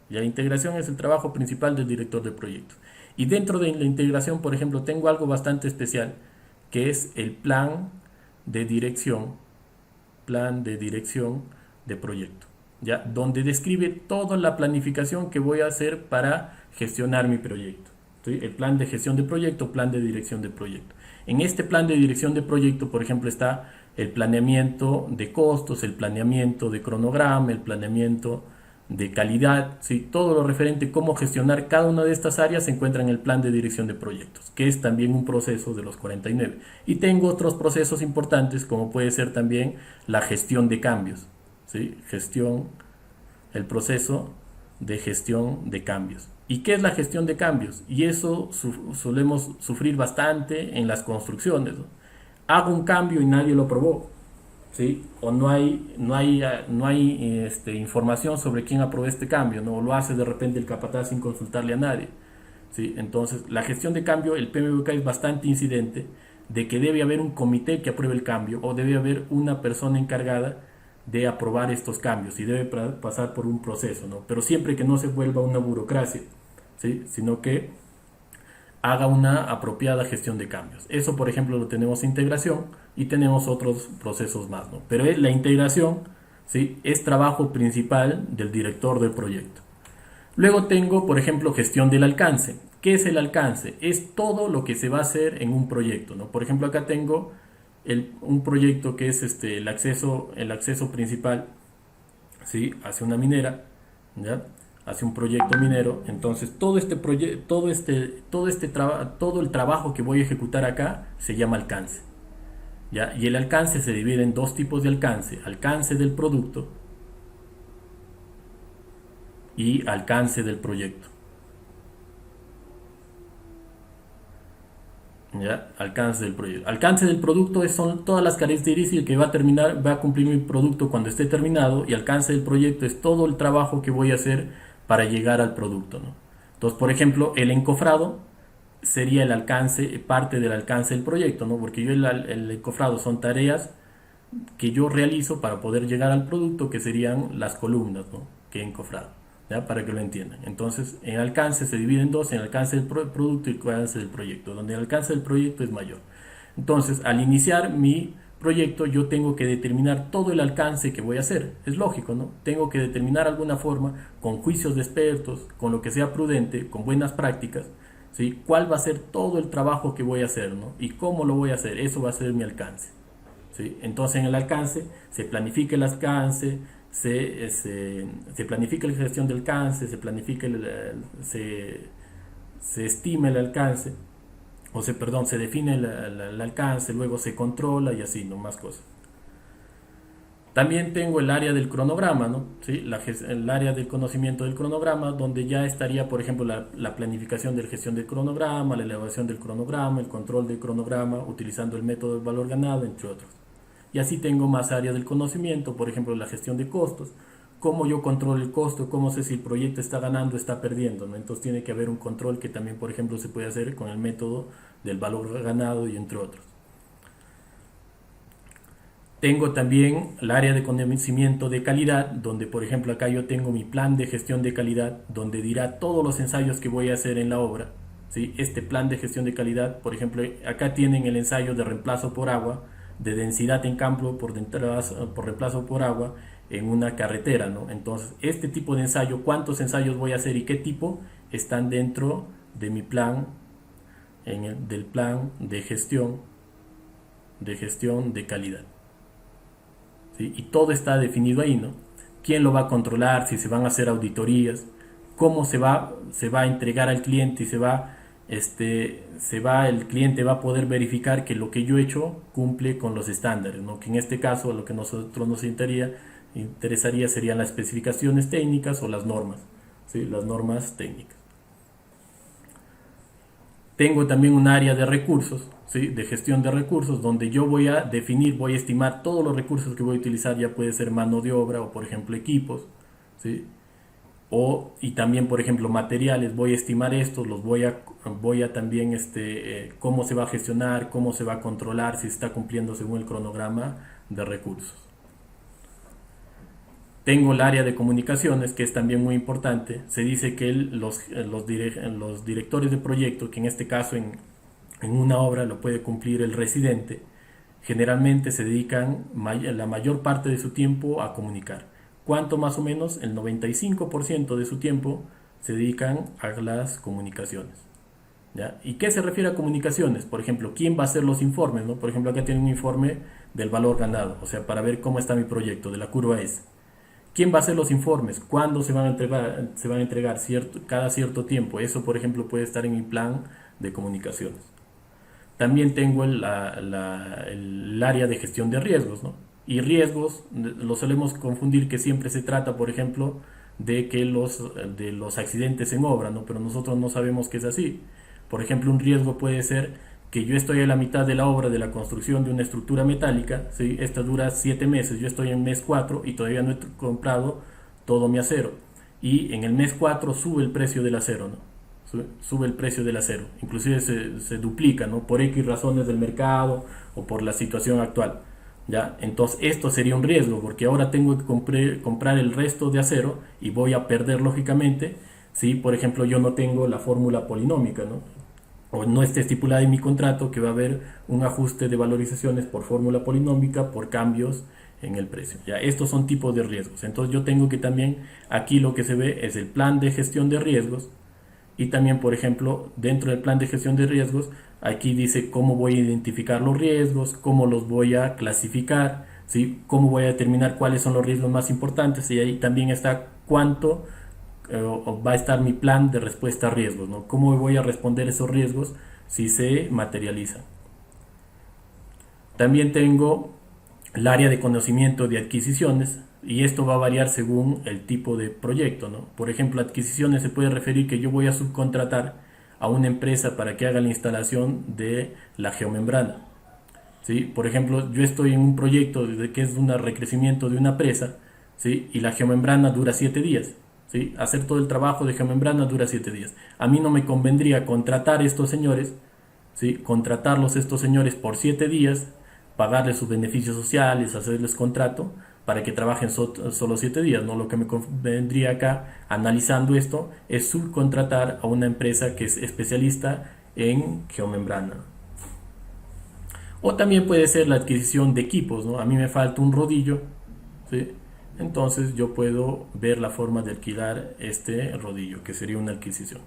¿Ya? La integración es el trabajo principal del director de proyectos. Y dentro de la integración, por ejemplo, tengo algo bastante especial, que es el plan de dirección de proyecto. ¿Ya? Donde describe toda la planificación que voy a hacer para gestionar mi proyecto. ¿Sí? El plan de gestión de proyecto, plan de dirección de proyecto. En este plan de dirección de proyecto, por ejemplo, está el planeamiento de costos, el planeamiento de cronograma, el planeamiento de calidad, ¿sí? Todo lo referente a cómo gestionar cada una de estas áreas se encuentra en el plan de dirección de proyectos, que es también un proceso de los 49. Y tengo otros procesos importantes, como puede ser también la gestión de cambios, ¿sí? el proceso de gestión de cambios. ¿Y qué es la gestión de cambios? Y eso solemos sufrir bastante en las construcciones, ¿no? Hago un cambio y nadie lo aprobó, ¿sí? O no hay información sobre quién aprobó este cambio, ¿no? O lo hace de repente el capataz sin consultarle a nadie, ¿sí? Entonces, la gestión de cambio, el PMBOK es bastante incidente de que debe haber un comité que apruebe el cambio o debe haber una persona encargada de aprobar estos cambios y debe pasar por un proceso, ¿no? Pero siempre que no se vuelva una burocracia, ¿sí? Sino que haga una apropiada gestión de cambios. Eso, por ejemplo, lo tenemos en integración y tenemos otros procesos más, ¿no? Pero la integración, ¿sí?, es trabajo principal del director del proyecto. Luego tengo, por ejemplo, gestión del alcance. ¿Qué es el alcance? Es todo lo que se va a hacer en un proyecto, ¿no? Por ejemplo, acá tengo un proyecto que es el acceso principal, ¿sí?, hacia una minera, ¿ya?, hacia un proyecto minero. Entonces todo el trabajo que voy a ejecutar acá se llama alcance, ¿ya? Y el alcance se divide en dos tipos de alcance: alcance del producto y alcance del proyecto, ¿ya? Alcance del proyecto. Alcance del producto son todas las características que va a cumplir mi producto cuando esté terminado, y alcance del proyecto es todo el trabajo que voy a hacer para llegar al producto, ¿no? Entonces, por ejemplo, el encofrado sería el alcance, parte del alcance del proyecto, ¿no? Porque el encofrado son tareas que yo realizo para poder llegar al producto, que serían las columnas, ¿no?, que he encofrado, ¿ya?, para que lo entiendan. Entonces, en alcance se divide en dos: en alcance del producto y alcance del proyecto, donde el alcance del proyecto es mayor. Entonces, al iniciar mi proyecto, yo tengo que determinar todo el alcance que voy a hacer. Es lógico, ¿no? Tengo que determinar de alguna forma, con juicios de expertos, con lo que sea prudente, con buenas prácticas, ¿sí?, cuál va a ser todo el trabajo que voy a hacer, ¿no?, y cómo lo voy a hacer. Eso va a ser mi alcance, ¿sí? Entonces, en el alcance se planifica el alcance, se planifica la gestión del alcance, se estima el alcance, se define el alcance, luego se controla y así, ¿no?, más cosas. También tengo el área del cronograma, ¿no? ¿Sí? El área del conocimiento del cronograma, donde ya estaría, por ejemplo, la planificación de la gestión del cronograma, la elaboración del cronograma, el control del cronograma, utilizando el método del valor ganado, entre otros. Y así tengo más áreas del conocimiento, por ejemplo, la gestión de costos. Cómo yo controlo el costo, cómo sé si el proyecto está ganando o está perdiendo, ¿no? Entonces tiene que haber un control que también, por ejemplo, se puede hacer con el método del valor ganado y entre otros. Tengo también el área de conocimiento de calidad, donde, por ejemplo, acá yo tengo mi plan de gestión de calidad, donde dirá todos los ensayos que voy a hacer en la obra, ¿sí? Este plan de gestión de calidad, por ejemplo, acá tienen el ensayo de reemplazo por agua, de densidad en campo por reemplazo por agua en una carretera, ¿no? Entonces, este tipo de ensayo, cuántos ensayos voy a hacer y qué tipo, están dentro de mi plan, del plan de gestión de calidad, ¿sí? Y todo está definido ahí, ¿no? ¿Quién lo va a controlar? Si se van a hacer auditorías, cómo se va a entregar al cliente, y el cliente va a poder verificar que lo que yo he hecho cumple con los estándares, ¿no? Que en este caso lo que nosotros nos interesaría serían las especificaciones técnicas o las normas, ¿sí?, las normas técnicas. Tengo también un área de recursos, ¿sí?, de gestión de recursos, donde yo voy a estimar todos los recursos que voy a utilizar. Ya puede ser mano de obra o, por ejemplo, equipos, ¿sí?, y también, por ejemplo, materiales. Voy a estimar estos, voy a también cómo se va a gestionar, cómo se va a controlar si se está cumpliendo según el cronograma de recursos. Tengo el área de comunicaciones, que es también muy importante. Se dice que los directores de proyecto, que en este caso en una obra lo puede cumplir el residente, generalmente se dedican la mayor parte de su tiempo a comunicar. ¿Cuánto? Más o menos el 95% de su tiempo se dedican a las comunicaciones, ¿ya? ¿Y qué se refiere a comunicaciones? Por ejemplo, ¿quién va a hacer los informes, ¿no? Por ejemplo, acá tienen un informe del valor ganado, o sea, para ver cómo está mi proyecto, de la curva S. ¿Quién va a hacer los informes? ¿Cuándo se van a entregar? Cada cierto tiempo. Eso, por ejemplo, puede estar en mi plan de comunicaciones. También tengo el área de gestión de riesgos, ¿no? Y riesgos lo solemos confundir, que siempre se trata, por ejemplo, de los accidentes en obra, ¿no? Pero nosotros no sabemos que es así. Por ejemplo, un riesgo puede ser que yo estoy a la mitad de la obra de la construcción de una estructura metálica, ¿sí? Esta dura 7 meses, yo estoy en mes 4 y todavía no he comprado todo mi acero. Y en el mes 4 sube el precio del acero, ¿no? Sube el precio del acero, inclusive se duplica, ¿no? Por X razones del mercado o por la situación actual, ¿ya? Entonces esto sería un riesgo, porque ahora tengo que comprar el resto de acero y voy a perder lógicamente si, por ejemplo, yo no tengo la fórmula polinómica, ¿no? O no esté estipulada en mi contrato que va a haber un ajuste de valorizaciones por fórmula polinómica por cambios en el precio. Ya, estos son tipos de riesgos. Entonces yo tengo que también, aquí lo que se ve es el plan de gestión de riesgos. Y también, por ejemplo, dentro del plan de gestión de riesgos, aquí dice cómo voy a identificar los riesgos, cómo los voy a clasificar, ¿sí? Cómo voy a determinar cuáles son los riesgos más importantes, y ahí también está cuánto va a estar mi plan de respuesta a riesgos, ¿no? Cómo voy a responder esos riesgos si se materializan. También tengo el área de conocimiento de adquisiciones, y esto va a variar según el tipo de proyecto, ¿no? Por ejemplo, adquisiciones se puede referir que yo voy a subcontratar a una empresa para que haga la instalación de la geomembrana, ¿sí? Por ejemplo, yo estoy en un proyecto que es un recrecimiento de una presa, ¿sí? Y la geomembrana dura 7 días, ¿sí? Hacer todo el trabajo de geomembrana dura 7 días. A mí no me convendría contratar a estos señores, ¿sí? Contratarlos estos señores por 7 días, pagarles sus beneficios sociales, hacerles contrato para que trabajen solo 7 días, ¿no? Lo que me convendría acá, analizando esto, es subcontratar a una empresa que es especialista en geomembrana. O también puede ser la adquisición de equipos, ¿no? A mí me falta un rodillo, ¿sí? Entonces yo puedo ver la forma de alquilar este rodillo, que sería una adquisición.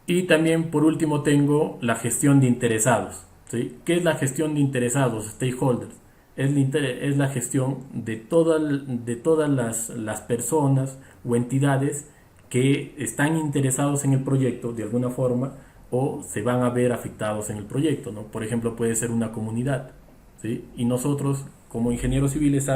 Y también, por último, tengo la gestión de interesados, ¿sí? ¿Qué es la gestión de interesados? Stakeholders. Es la gestión de todas las personas o entidades que están interesados en el proyecto de alguna forma o se van a ver afectados en el proyecto, ¿no? Por ejemplo, puede ser una comunidad, ¿sí? Y nosotros, como ingenieros civiles,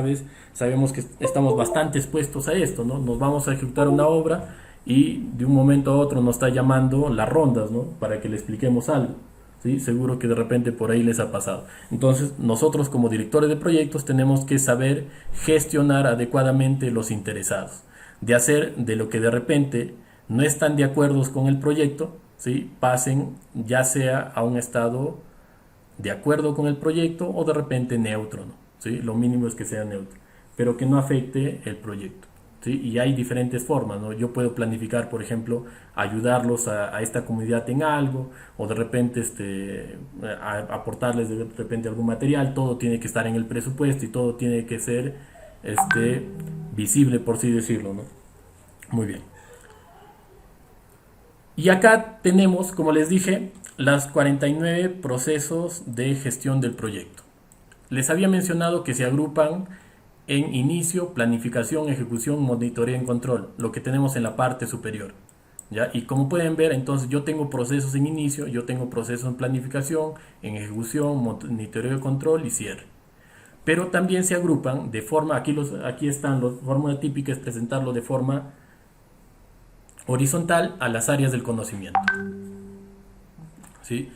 sabemos que estamos bastante expuestos a esto, ¿no? Nos vamos a ejecutar una obra y de un momento a otro nos está llamando las rondas, ¿no? Para que le expliquemos algo, ¿sí? Seguro que de repente por ahí les ha pasado. Entonces nosotros como directores de proyectos tenemos que saber gestionar adecuadamente los interesados, de hacer de lo que de repente no están de acuerdo con el proyecto, ¿sí? Pasen ya sea a un estado de acuerdo con el proyecto o de repente neutro, ¿no? ¿Sí? Lo mínimo es que sea neutro, pero que no afecte el proyecto, ¿sí? Y hay diferentes formas, ¿no? Yo puedo planificar, por ejemplo, ayudarlos a esta comunidad en algo, o de repente aportarles de repente algún material. Todo tiene que estar en el presupuesto y todo tiene que ser visible, por así decirlo, ¿no? Muy bien. Y acá tenemos, como les dije, las 49 procesos de gestión del proyecto. Les había mencionado que se agrupan en inicio, planificación, ejecución, monitoreo y control, lo que tenemos en la parte superior, ¿ya? Y como pueden ver, entonces yo tengo procesos en inicio, yo tengo procesos en planificación, en ejecución, monitoreo y control y cierre. Pero también se agrupan de forma, aquí están, la fórmula típica es presentarlo de forma horizontal a las áreas del conocimiento, ¿sí?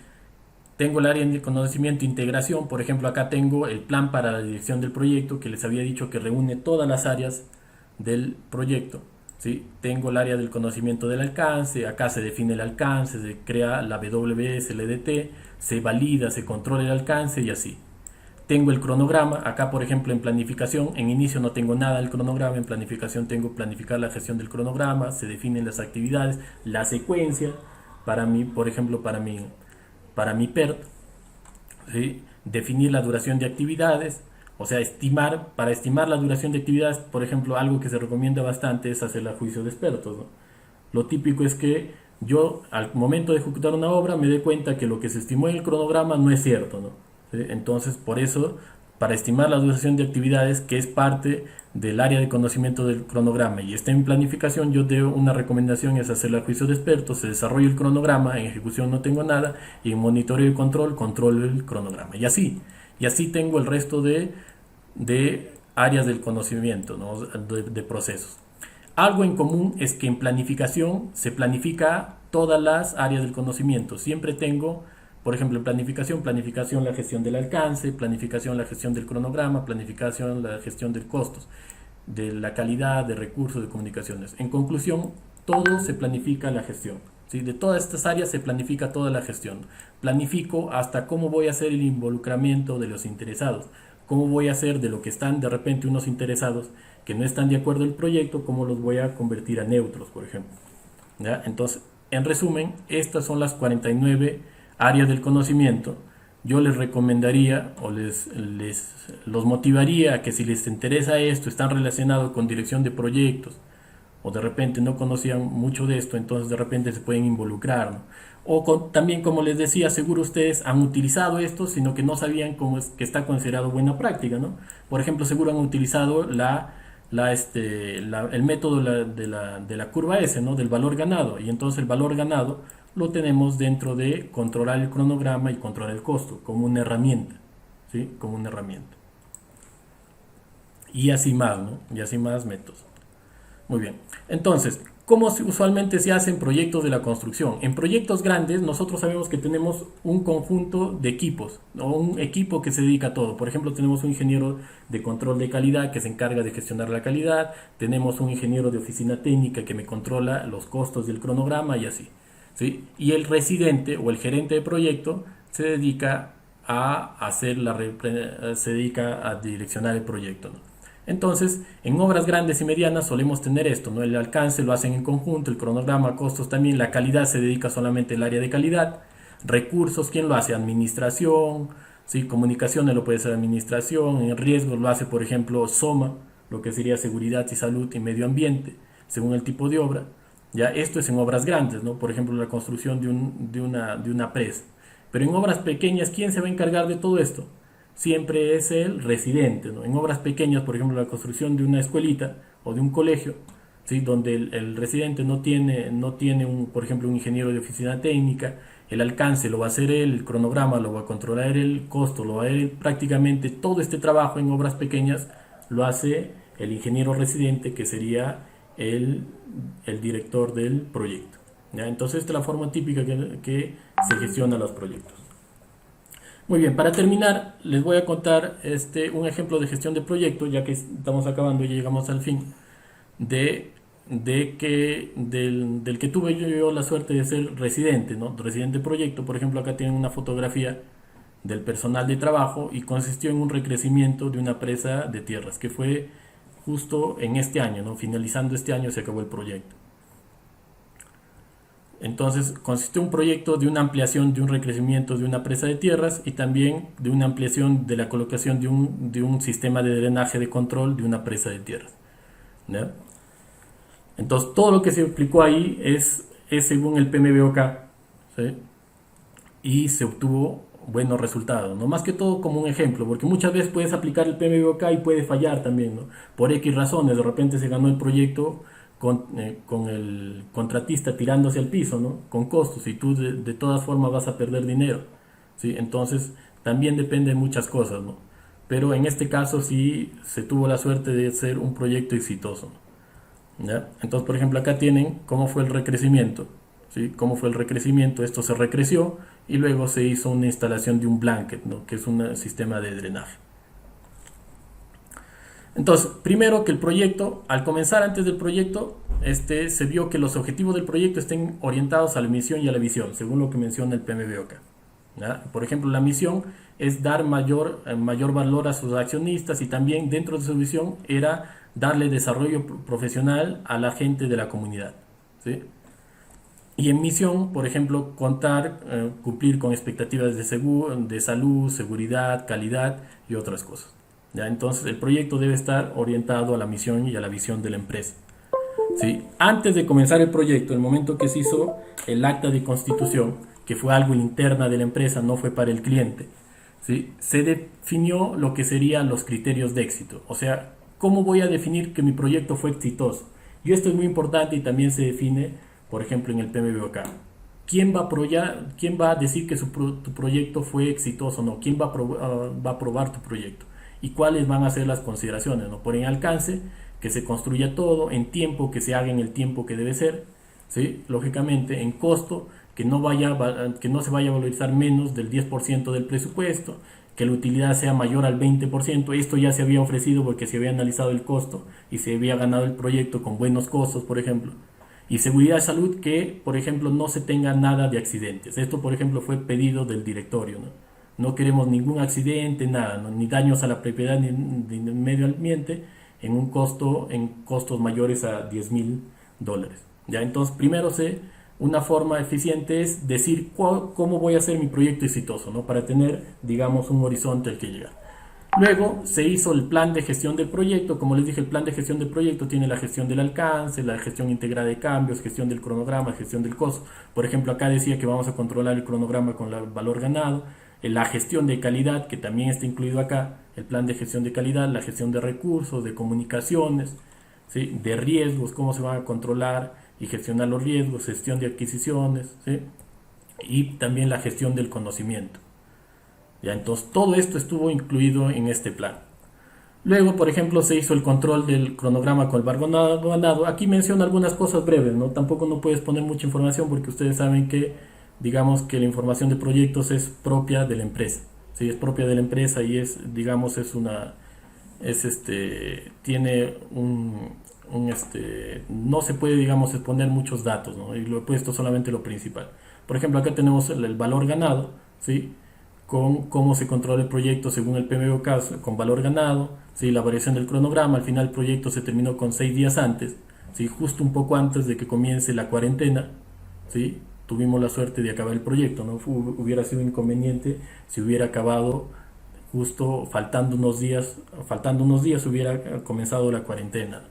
Tengo el área de conocimiento e integración. Por ejemplo, acá tengo el plan para la dirección del proyecto, que les había dicho que reúne todas las áreas del proyecto, ¿sí? Tengo el área del conocimiento del alcance. Acá se define el alcance, se crea la WS, el EDT, se valida, se controla el alcance y así. Tengo el cronograma. Acá, por ejemplo, en planificación, en inicio no tengo nada del cronograma. En planificación tengo planificar la gestión del cronograma, se definen las actividades, la secuencia para mí, por ejemplo, para mi PERT, ¿sí? Definir la duración de actividades, o sea, para estimar la duración de actividades, por ejemplo, algo que se recomienda bastante es hacer el juicio de expertos, ¿no? Lo típico es que yo, al momento de ejecutar una obra, me dé cuenta que lo que se estimó en el cronograma no es cierto, ¿no? ¿Sí? Entonces, por eso, para estimar la duración de actividades, que es parte del área de conocimiento del cronograma y está en planificación, yo debo una recomendación es hacer el juicio de expertos, se desarrolla el cronograma, en ejecución no tengo nada, y en monitoreo y control, controlo el cronograma, y así tengo el resto de áreas del conocimiento, ¿no? de procesos. Algo en común es que en planificación se planifica todas las áreas del conocimiento. Siempre tengo, por ejemplo, en planificación la gestión del alcance, planificación la gestión del cronograma, planificación la gestión de costos, de la calidad, de recursos, de comunicaciones. En conclusión, todo se planifica la gestión. ¿Sí? De todas estas áreas se planifica toda la gestión. Planifico hasta cómo voy a hacer el involucramiento de los interesados, cómo voy a hacer de lo que están de repente unos interesados que no están de acuerdo en el proyecto, cómo los voy a convertir a neutros, por ejemplo. ¿Ya? Entonces, en resumen, estas son las 49 áreas del conocimiento. Yo les recomendaría o los motivaría a que si les interesa esto, están relacionados con dirección de proyectos, o de repente no conocían mucho de esto, entonces de repente se pueden involucrar, ¿no? O también, como les decía, seguro ustedes han utilizado esto, sino que no sabían cómo es que está considerado buena práctica, ¿no? Por ejemplo, seguro han utilizado el método de la curva S, ¿no? Del valor ganado, y entonces el valor ganado lo tenemos dentro de controlar el cronograma y controlar el costo, como una herramienta, ¿sí? Como una herramienta. Y así más, ¿no? Y así más métodos. Muy bien. Entonces, ¿cómo usualmente se hacen proyectos de la construcción? En proyectos grandes, nosotros sabemos que tenemos un conjunto de equipos, o un equipo que se dedica a todo. Por ejemplo, tenemos un ingeniero de control de calidad que se encarga de gestionar la calidad, tenemos un ingeniero de oficina técnica que me controla los costos del cronograma y así, ¿sí? Y el residente o el gerente de proyecto se dedica se dedica a direccionar el proyecto, ¿no? Entonces, en obras grandes y medianas solemos tener esto, ¿no? El alcance lo hacen en conjunto, el cronograma, costos también, la calidad se dedica solamente al área de calidad, recursos, ¿quién lo hace? Administración, ¿sí? Comunicaciones lo puede hacer administración, en riesgos lo hace, por ejemplo, SOMA, lo que sería seguridad y salud y medio ambiente, según el tipo de obra. Ya esto es en obras grandes, ¿no? Por ejemplo, la construcción de una presa. Pero en obras pequeñas, ¿quién se va a encargar de todo esto? Siempre es el residente, ¿no? En obras pequeñas, por ejemplo, la construcción de una escuelita o de un colegio, ¿sí? Donde el residente no tiene por ejemplo, un ingeniero de oficina técnica, el alcance lo va a hacer él, el cronograma lo va a controlar él, el costo lo va a hacer él, prácticamente todo este trabajo en obras pequeñas lo hace el ingeniero residente, que sería el director del proyecto, ¿ya? Entonces esta es la forma típica que se gestiona los proyectos. Muy bien, para terminar les voy a contar un ejemplo de gestión de proyecto, ya que estamos acabando y llegamos al fin, del que tuve yo la suerte de ser residente, ¿no? Residente de proyecto. Por ejemplo, acá tienen una fotografía del personal de trabajo y consistió en un recrecimiento de una presa de tierras, que fue justo en este año, ¿no? Finalizando este año se acabó el proyecto. Entonces consistió un proyecto de una ampliación, de un recrecimiento de una presa de tierras y también de una ampliación de la colocación de un sistema de drenaje de control de una presa de tierras, ¿ya? Entonces todo lo que se aplicó ahí es según el PMBOK, ¿sí? Y se obtuvo buenos resultados, ¿no? Más que todo como un ejemplo, porque muchas veces puedes aplicar el PMBOK y puede fallar también, ¿no? Por X razones, de repente se ganó el proyecto con el contratista tirándose al piso, ¿no? Con costos, y tú de todas formas vas a perder dinero, ¿sí? Entonces también depende de muchas cosas, ¿no? Pero en este caso sí se tuvo la suerte de ser un proyecto exitoso, ¿ya? Entonces, por ejemplo, acá tienen cómo fue el recrecimiento, ¿sí? Cómo fue el recrecimiento. Esto se recreció y luego se hizo una instalación de un blanket, ¿no? Que es un sistema de drenaje. Entonces, primero que el proyecto, al comenzar antes del proyecto, se vio que los objetivos del proyecto estén orientados a la misión y a la visión, según lo que menciona el PMBOK, ¿ya? Por ejemplo, la misión es dar mayor valor a sus accionistas, y también dentro de su visión era darle desarrollo profesional a la gente de la comunidad, ¿sí? Y en misión, por ejemplo, cumplir con expectativas de salud, seguridad, calidad y otras cosas, ¿ya? Entonces el proyecto debe estar orientado a la misión y a la visión de la empresa, ¿sí? Antes de comenzar el proyecto, el momento que se hizo el acta de constitución, que fue algo interna de la empresa, no fue para el cliente, ¿sí? Se definió lo que serían los criterios de éxito. O sea, ¿cómo voy a definir que mi proyecto fue exitoso? Y esto es muy importante y también se define, por ejemplo, en el PMBOK. ¿Quién va a decir que tu proyecto fue exitoso o no? ¿Quién va a aprobar tu proyecto? y cuáles van a ser las consideraciones, ¿no? Por en alcance, que se construya todo, en tiempo, que se haga en el tiempo que debe ser, ¿sí? Lógicamente, en costo, que no se vaya a valorizar menos del 10% del presupuesto, que la utilidad sea mayor al 20%. Esto ya se había ofrecido porque se había analizado el costo y se había ganado el proyecto con buenos costos, por ejemplo. Y seguridad de salud, que, por ejemplo, no se tenga nada de accidentes. Esto, por ejemplo, fue pedido del directorio, ¿no? No queremos ningún accidente, nada, ¿no? Ni daños a la propiedad ni medio ambiente en costos mayores a $10.000. ¿Ya? Entonces, primero una forma eficiente es decir cómo voy a hacer mi proyecto exitoso, ¿no? Para tener, digamos, un horizonte al que llegar. Luego se hizo el plan de gestión del proyecto. Como les dije, el plan de gestión del proyecto tiene la gestión del alcance, la gestión integrada de cambios, gestión del cronograma, gestión del costo. Por ejemplo, acá decía que vamos a controlar el cronograma con el valor ganado, la gestión de calidad, que también está incluido acá, el plan de gestión de calidad, la gestión de recursos, de comunicaciones, ¿sí? De riesgos, cómo se van a controlar y gestionar los riesgos, gestión de adquisiciones, ¿sí? Y también la gestión del conocimiento. Ya, entonces todo esto estuvo incluido en este plan. Luego, por ejemplo, se hizo el control del cronograma con el valor ganado. Aquí menciono algunas cosas breves, ¿no? Tampoco no puedes poner mucha información porque ustedes saben que, digamos, que la información de proyectos es propia de la empresa. Sí, es propia de la empresa y tiene no se puede, digamos, exponer muchos datos, ¿no? Y lo he puesto solamente lo principal. Por ejemplo, acá tenemos el valor ganado, ¿sí? Con cómo se controla el proyecto según el PMBOK con valor ganado, ¿sí? La variación del cronograma. Al final el proyecto se terminó con 6 días antes, ¿sí? Justo un poco antes de que comience la cuarentena, ¿sí? Tuvimos la suerte de acabar el proyecto, ¿no? Hubiera sido inconveniente si hubiera acabado justo faltando unos días hubiera comenzado la cuarentena.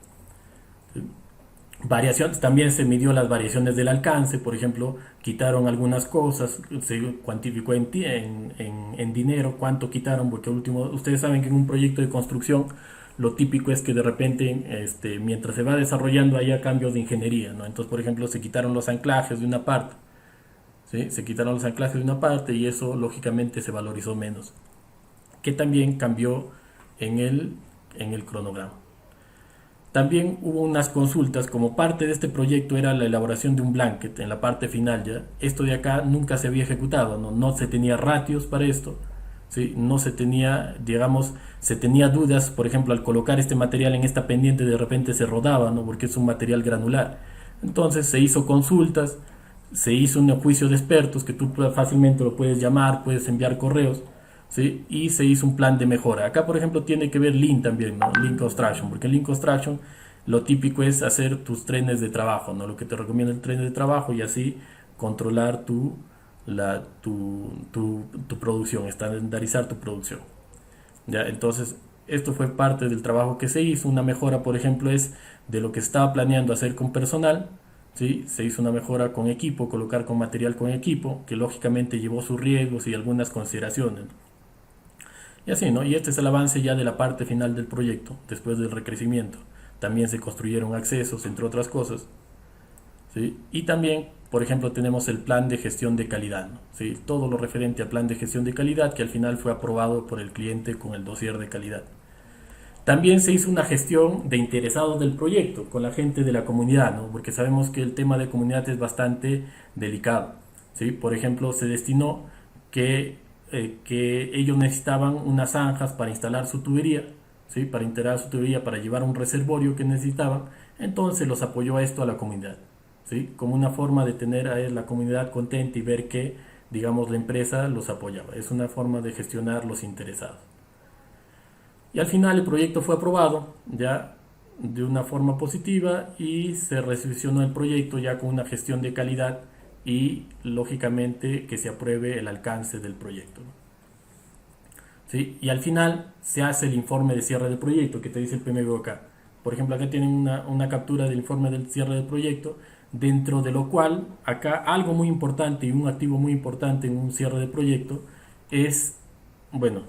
Variaciones, también se midió las variaciones del alcance. Por ejemplo, quitaron algunas cosas, se cuantificó en dinero cuánto quitaron, porque ustedes saben que en un proyecto de construcción lo típico es que de repente mientras se va desarrollando haya cambios de ingeniería, ¿no? Entonces, por ejemplo, se quitaron los anclajes de una parte, ¿sí? Se quitaron los anclajes de una parte y eso lógicamente se valorizó menos, que también cambió en el cronograma. También hubo unas consultas. Como parte de este proyecto era la elaboración de un blanket en la parte final. Ya esto de acá nunca se había ejecutado, no se tenía ratios para esto, ¿sí? No se tenía, digamos, se tenía dudas. Por ejemplo, al colocar este material en esta pendiente de repente se rodaba, ¿no? Porque es un material granular. Entonces se hizo consultas, se hizo un juicio de expertos que tú fácilmente lo puedes llamar, puedes enviar correos, ¿sí? Y se hizo un plan de mejora. Acá, por ejemplo, tiene que ver Lean también, ¿no? Lean Construction, porque en Lean Construction lo típico es hacer tus trenes de trabajo, ¿no? Lo que te recomienda el tren de trabajo, y así controlar tu producción, estandarizar tu producción. ¿Ya? Entonces, esto fue parte del trabajo que se hizo. Una mejora, por ejemplo, es de lo que estaba planeando hacer con personal, ¿sí? Se hizo una mejora con equipo, colocar con material con equipo, que lógicamente llevó sus riesgos y algunas consideraciones. Y así, ¿no? Y este es el avance ya de la parte final del proyecto, después del recrecimiento. También se construyeron accesos, entre otras cosas, ¿sí? Y también, por ejemplo, tenemos el plan de gestión de calidad, ¿no? ¿Sí? Todo lo referente al plan de gestión de calidad, que al final fue aprobado por el cliente con el dossier de calidad. También se hizo una gestión de interesados del proyecto, con la gente de la comunidad, ¿no? Porque sabemos que el tema de comunidad es bastante delicado, ¿sí? Por ejemplo, se destinó que ellos necesitaban unas zanjas para instalar su tubería, ¿sí? Para llevar un reservorio que necesitaban. Entonces los apoyó a esto a la comunidad, ¿sí? Como una forma de tener a la comunidad contenta y ver que, digamos, la empresa los apoyaba. Es una forma de gestionar los interesados. Y al final el proyecto fue aprobado ya de una forma positiva y se recepcionó el proyecto ya con una gestión de calidad y lógicamente que se apruebe el alcance del proyecto, ¿no? ¿Sí? Y al final se hace el informe de cierre del proyecto que te dice el PMBOK. Por ejemplo, acá tienen una captura del informe del cierre del proyecto, dentro de lo cual acá algo muy importante y un activo muy importante en un cierre de proyecto es, bueno,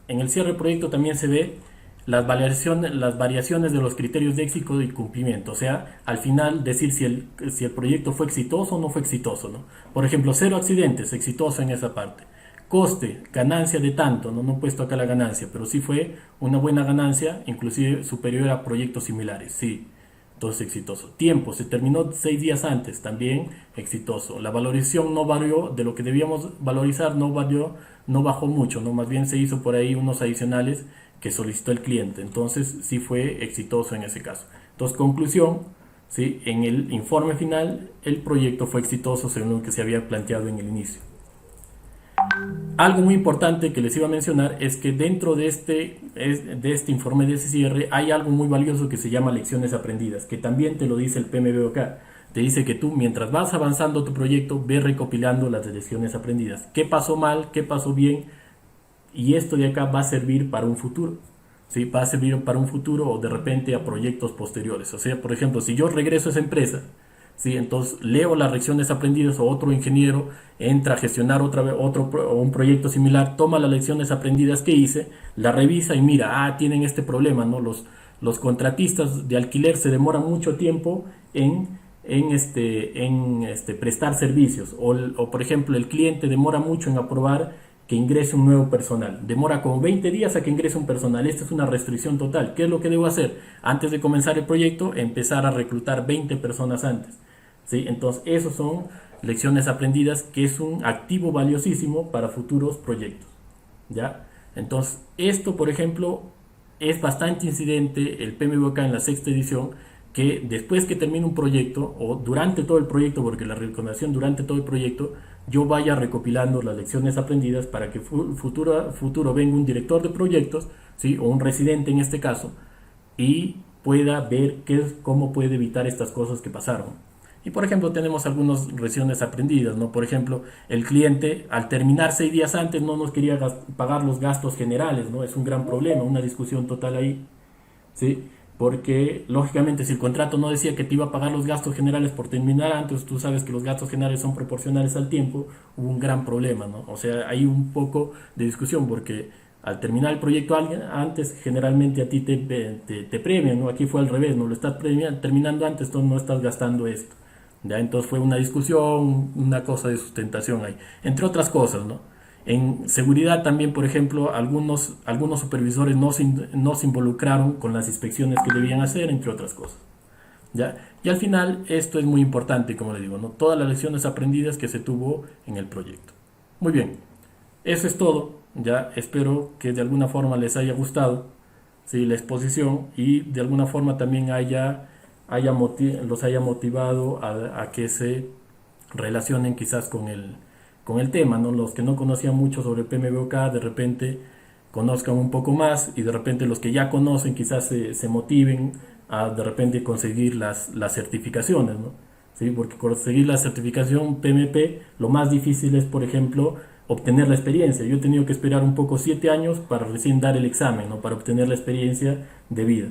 en el cierre del proyecto también se ve las variaciones de los criterios de éxito y cumplimiento. O sea, al final decir si el proyecto fue exitoso o no fue exitoso, ¿no? Por ejemplo, 0 accidentes, exitoso en esa parte. Coste, ganancia de tanto, no he puesto acá la ganancia, pero sí fue una buena ganancia, inclusive superior a proyectos similares, sí. Entonces exitoso. Tiempo, se terminó 6 días antes, también exitoso. La valorización no varió, de lo que debíamos valorizar no varió, no bajó mucho, no, más bien se hizo por ahí unos adicionales que solicitó el cliente. Entonces sí fue exitoso en ese caso. Entonces, conclusión, ¿sí? En el informe final el proyecto fue exitoso según lo que se había planteado en el inicio. Algo muy importante que les iba a mencionar es que dentro de este informe de cierre hay algo muy valioso que se llama lecciones aprendidas, que también te lo dice el PMBOK. Te dice que tú, mientras vas avanzando tu proyecto, ves recopilando las lecciones aprendidas. ¿Qué pasó mal? ¿Qué pasó bien? Y esto de acá va a servir para un futuro. ¿Sí? Va a servir para un futuro o de repente a proyectos posteriores. O sea, por ejemplo, si yo regreso a esa empresa, ¿sí? Entonces leo las lecciones aprendidas, o otro ingeniero entra a gestionar un proyecto similar, toma las lecciones aprendidas que hice, la revisa y mira, tienen este problema, ¿no? Los contratistas de alquiler se demoran mucho tiempo en prestar servicios, o por ejemplo el cliente demora mucho en aprobar que ingrese un nuevo personal, demora como 20 días a que ingrese un personal. Esta es una restricción total. ¿Qué es lo que debo hacer? Antes de comenzar el proyecto, empezar a reclutar 20 personas antes, ¿sí? Entonces, esos son lecciones aprendidas, que es un activo valiosísimo para futuros proyectos, ¿ya? Entonces, esto, por ejemplo, es bastante incidente el PMBOK en la 6ª edición, que después que termine un proyecto, o durante todo el proyecto, porque la recomendación durante todo el proyecto, yo vaya recopilando las lecciones aprendidas para que futuro venga un director de proyectos, ¿sí? O un residente en este caso, y pueda ver cómo puede evitar estas cosas que pasaron. Y por ejemplo tenemos algunas lecciones aprendidas, ¿no? Por ejemplo, el cliente al terminar 6 días antes no nos quería pagar los gastos generales, ¿no? Es un gran problema, una discusión total ahí, ¿sí? Porque lógicamente si el contrato no decía que te iba a pagar los gastos generales por terminar antes, tú sabes que los gastos generales son proporcionales al tiempo, hubo un gran problema, ¿no? O sea, hay un poco de discusión, porque al terminar el proyecto antes, generalmente a ti te premian, ¿no? Aquí fue al revés, no lo estás terminando antes, tú no estás gastando esto, ¿ya? Entonces fue una discusión, una cosa de sustentación ahí, entre otras cosas, ¿no? En seguridad también, por ejemplo, algunos supervisores no se involucraron con las inspecciones que debían hacer, entre otras cosas, ¿ya? Y al final, esto es muy importante, como le digo, ¿no? Todas las lecciones aprendidas que se tuvo en el proyecto. Muy bien, eso es todo, ya. Espero que de alguna forma les haya gustado, ¿sí? La exposición, y de alguna forma también los haya motivado a que se relacionen quizás con el tema, ¿no? Los que no conocían mucho sobre el PMBOK, de repente conozcan un poco más, y de repente los que ya conocen quizás se motiven a de repente conseguir las certificaciones, ¿no? ¿Sí? Porque conseguir la certificación PMP, lo más difícil es, por ejemplo, obtener la experiencia. Yo he tenido que esperar un poco 7 años para recién dar el examen, ¿no? Para obtener la experiencia de vida.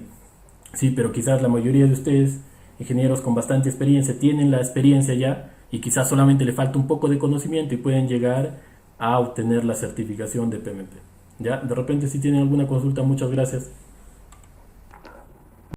Sí, pero quizás la mayoría de ustedes, ingenieros con bastante experiencia, tienen la experiencia ya, y quizás solamente le falta un poco de conocimiento y pueden llegar a obtener la certificación de PMP. ¿Ya? De repente, si tienen alguna consulta, muchas gracias.